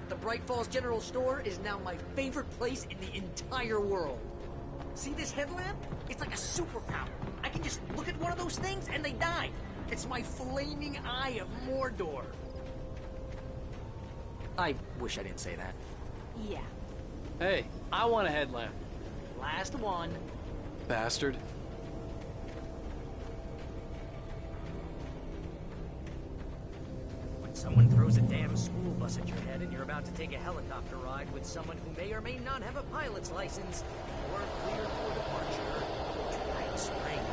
The Bright Falls General Store is now my favorite place in the entire world. See this headlamp? It's like a superpower. I can just look at one of those things and they die. It's my flaming eye of Mordor. I wish I didn't say that. Yeah. Hey, I want a headlamp. Last one. Bastard. When someone throws a damn school bus at your head and you're about to take a helicopter ride with someone who may or may not have a pilot's license or cleared for departure, try Springs.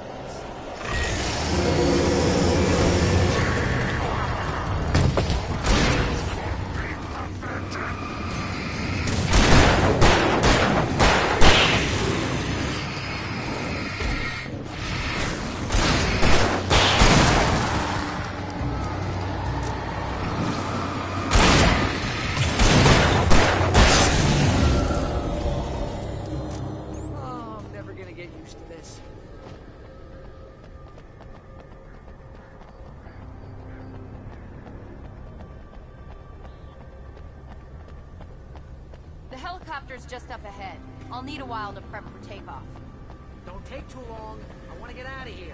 The helicopter's just up ahead. I'll need a while to prep for takeoff. Don't take too long. I want to get out of here.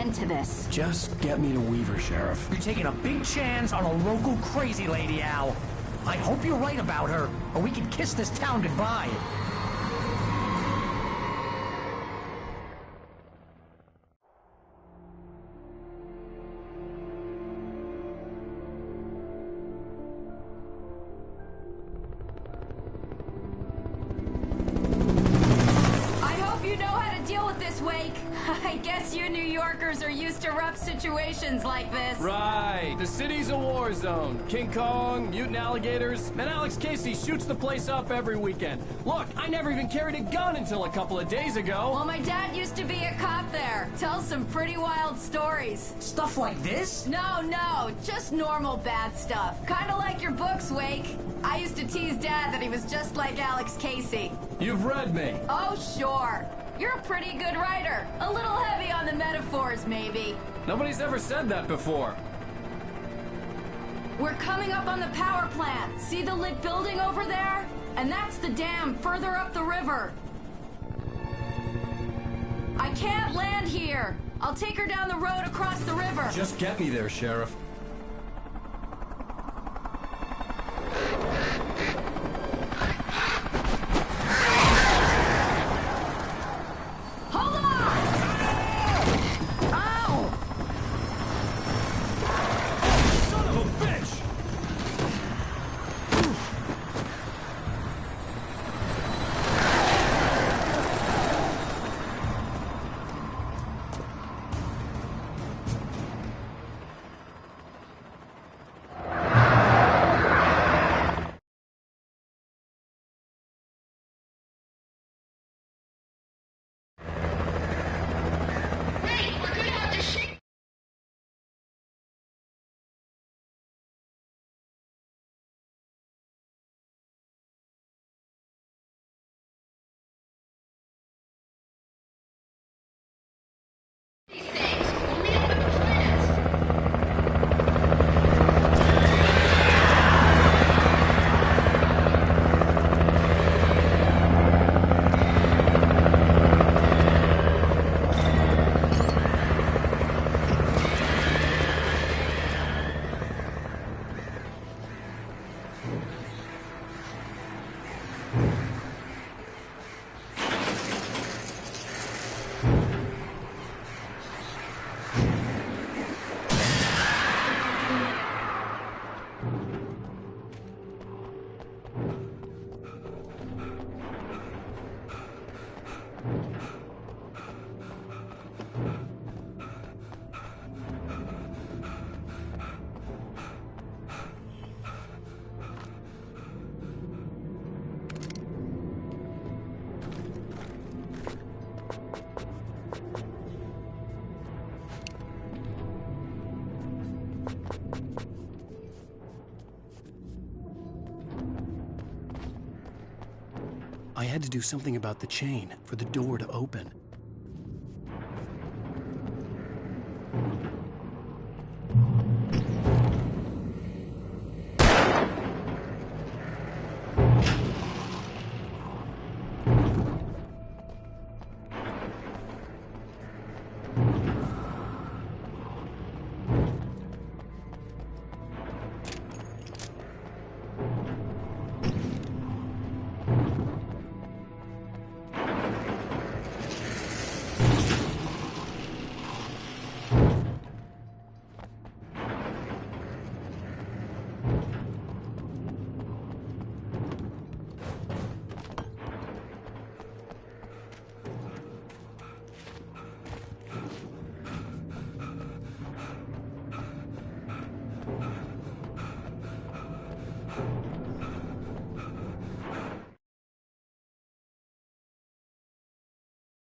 end to this. Just get me to Weaver, Sheriff. You're taking a big chance on a local crazy lady, Al. I hope you're right about her, or we can kiss this town goodbye. I guess you New Yorkers are used to rough situations like this. Right. The city's a war zone. King Kong, mutant alligators, and Alex Casey shoots the place up every weekend. Look, I never even carried a gun until a couple of days ago. Well, my dad used to be a cop there. Tells some pretty wild stories. Stuff like this? No, just normal bad stuff. Kinda like your books, Wake. I used to tease Dad that he was just like Alex Casey. You've read me. Oh, sure. You're a pretty good writer. A little heavy on the metaphors, maybe. Nobody's ever said that before. We're coming up on the power plant. See the lit building over there? And that's the dam further up the river. I can't land here. I'll take her down the road across the river. Just get me there, Sheriff. I had to do something about the chain for the door to open.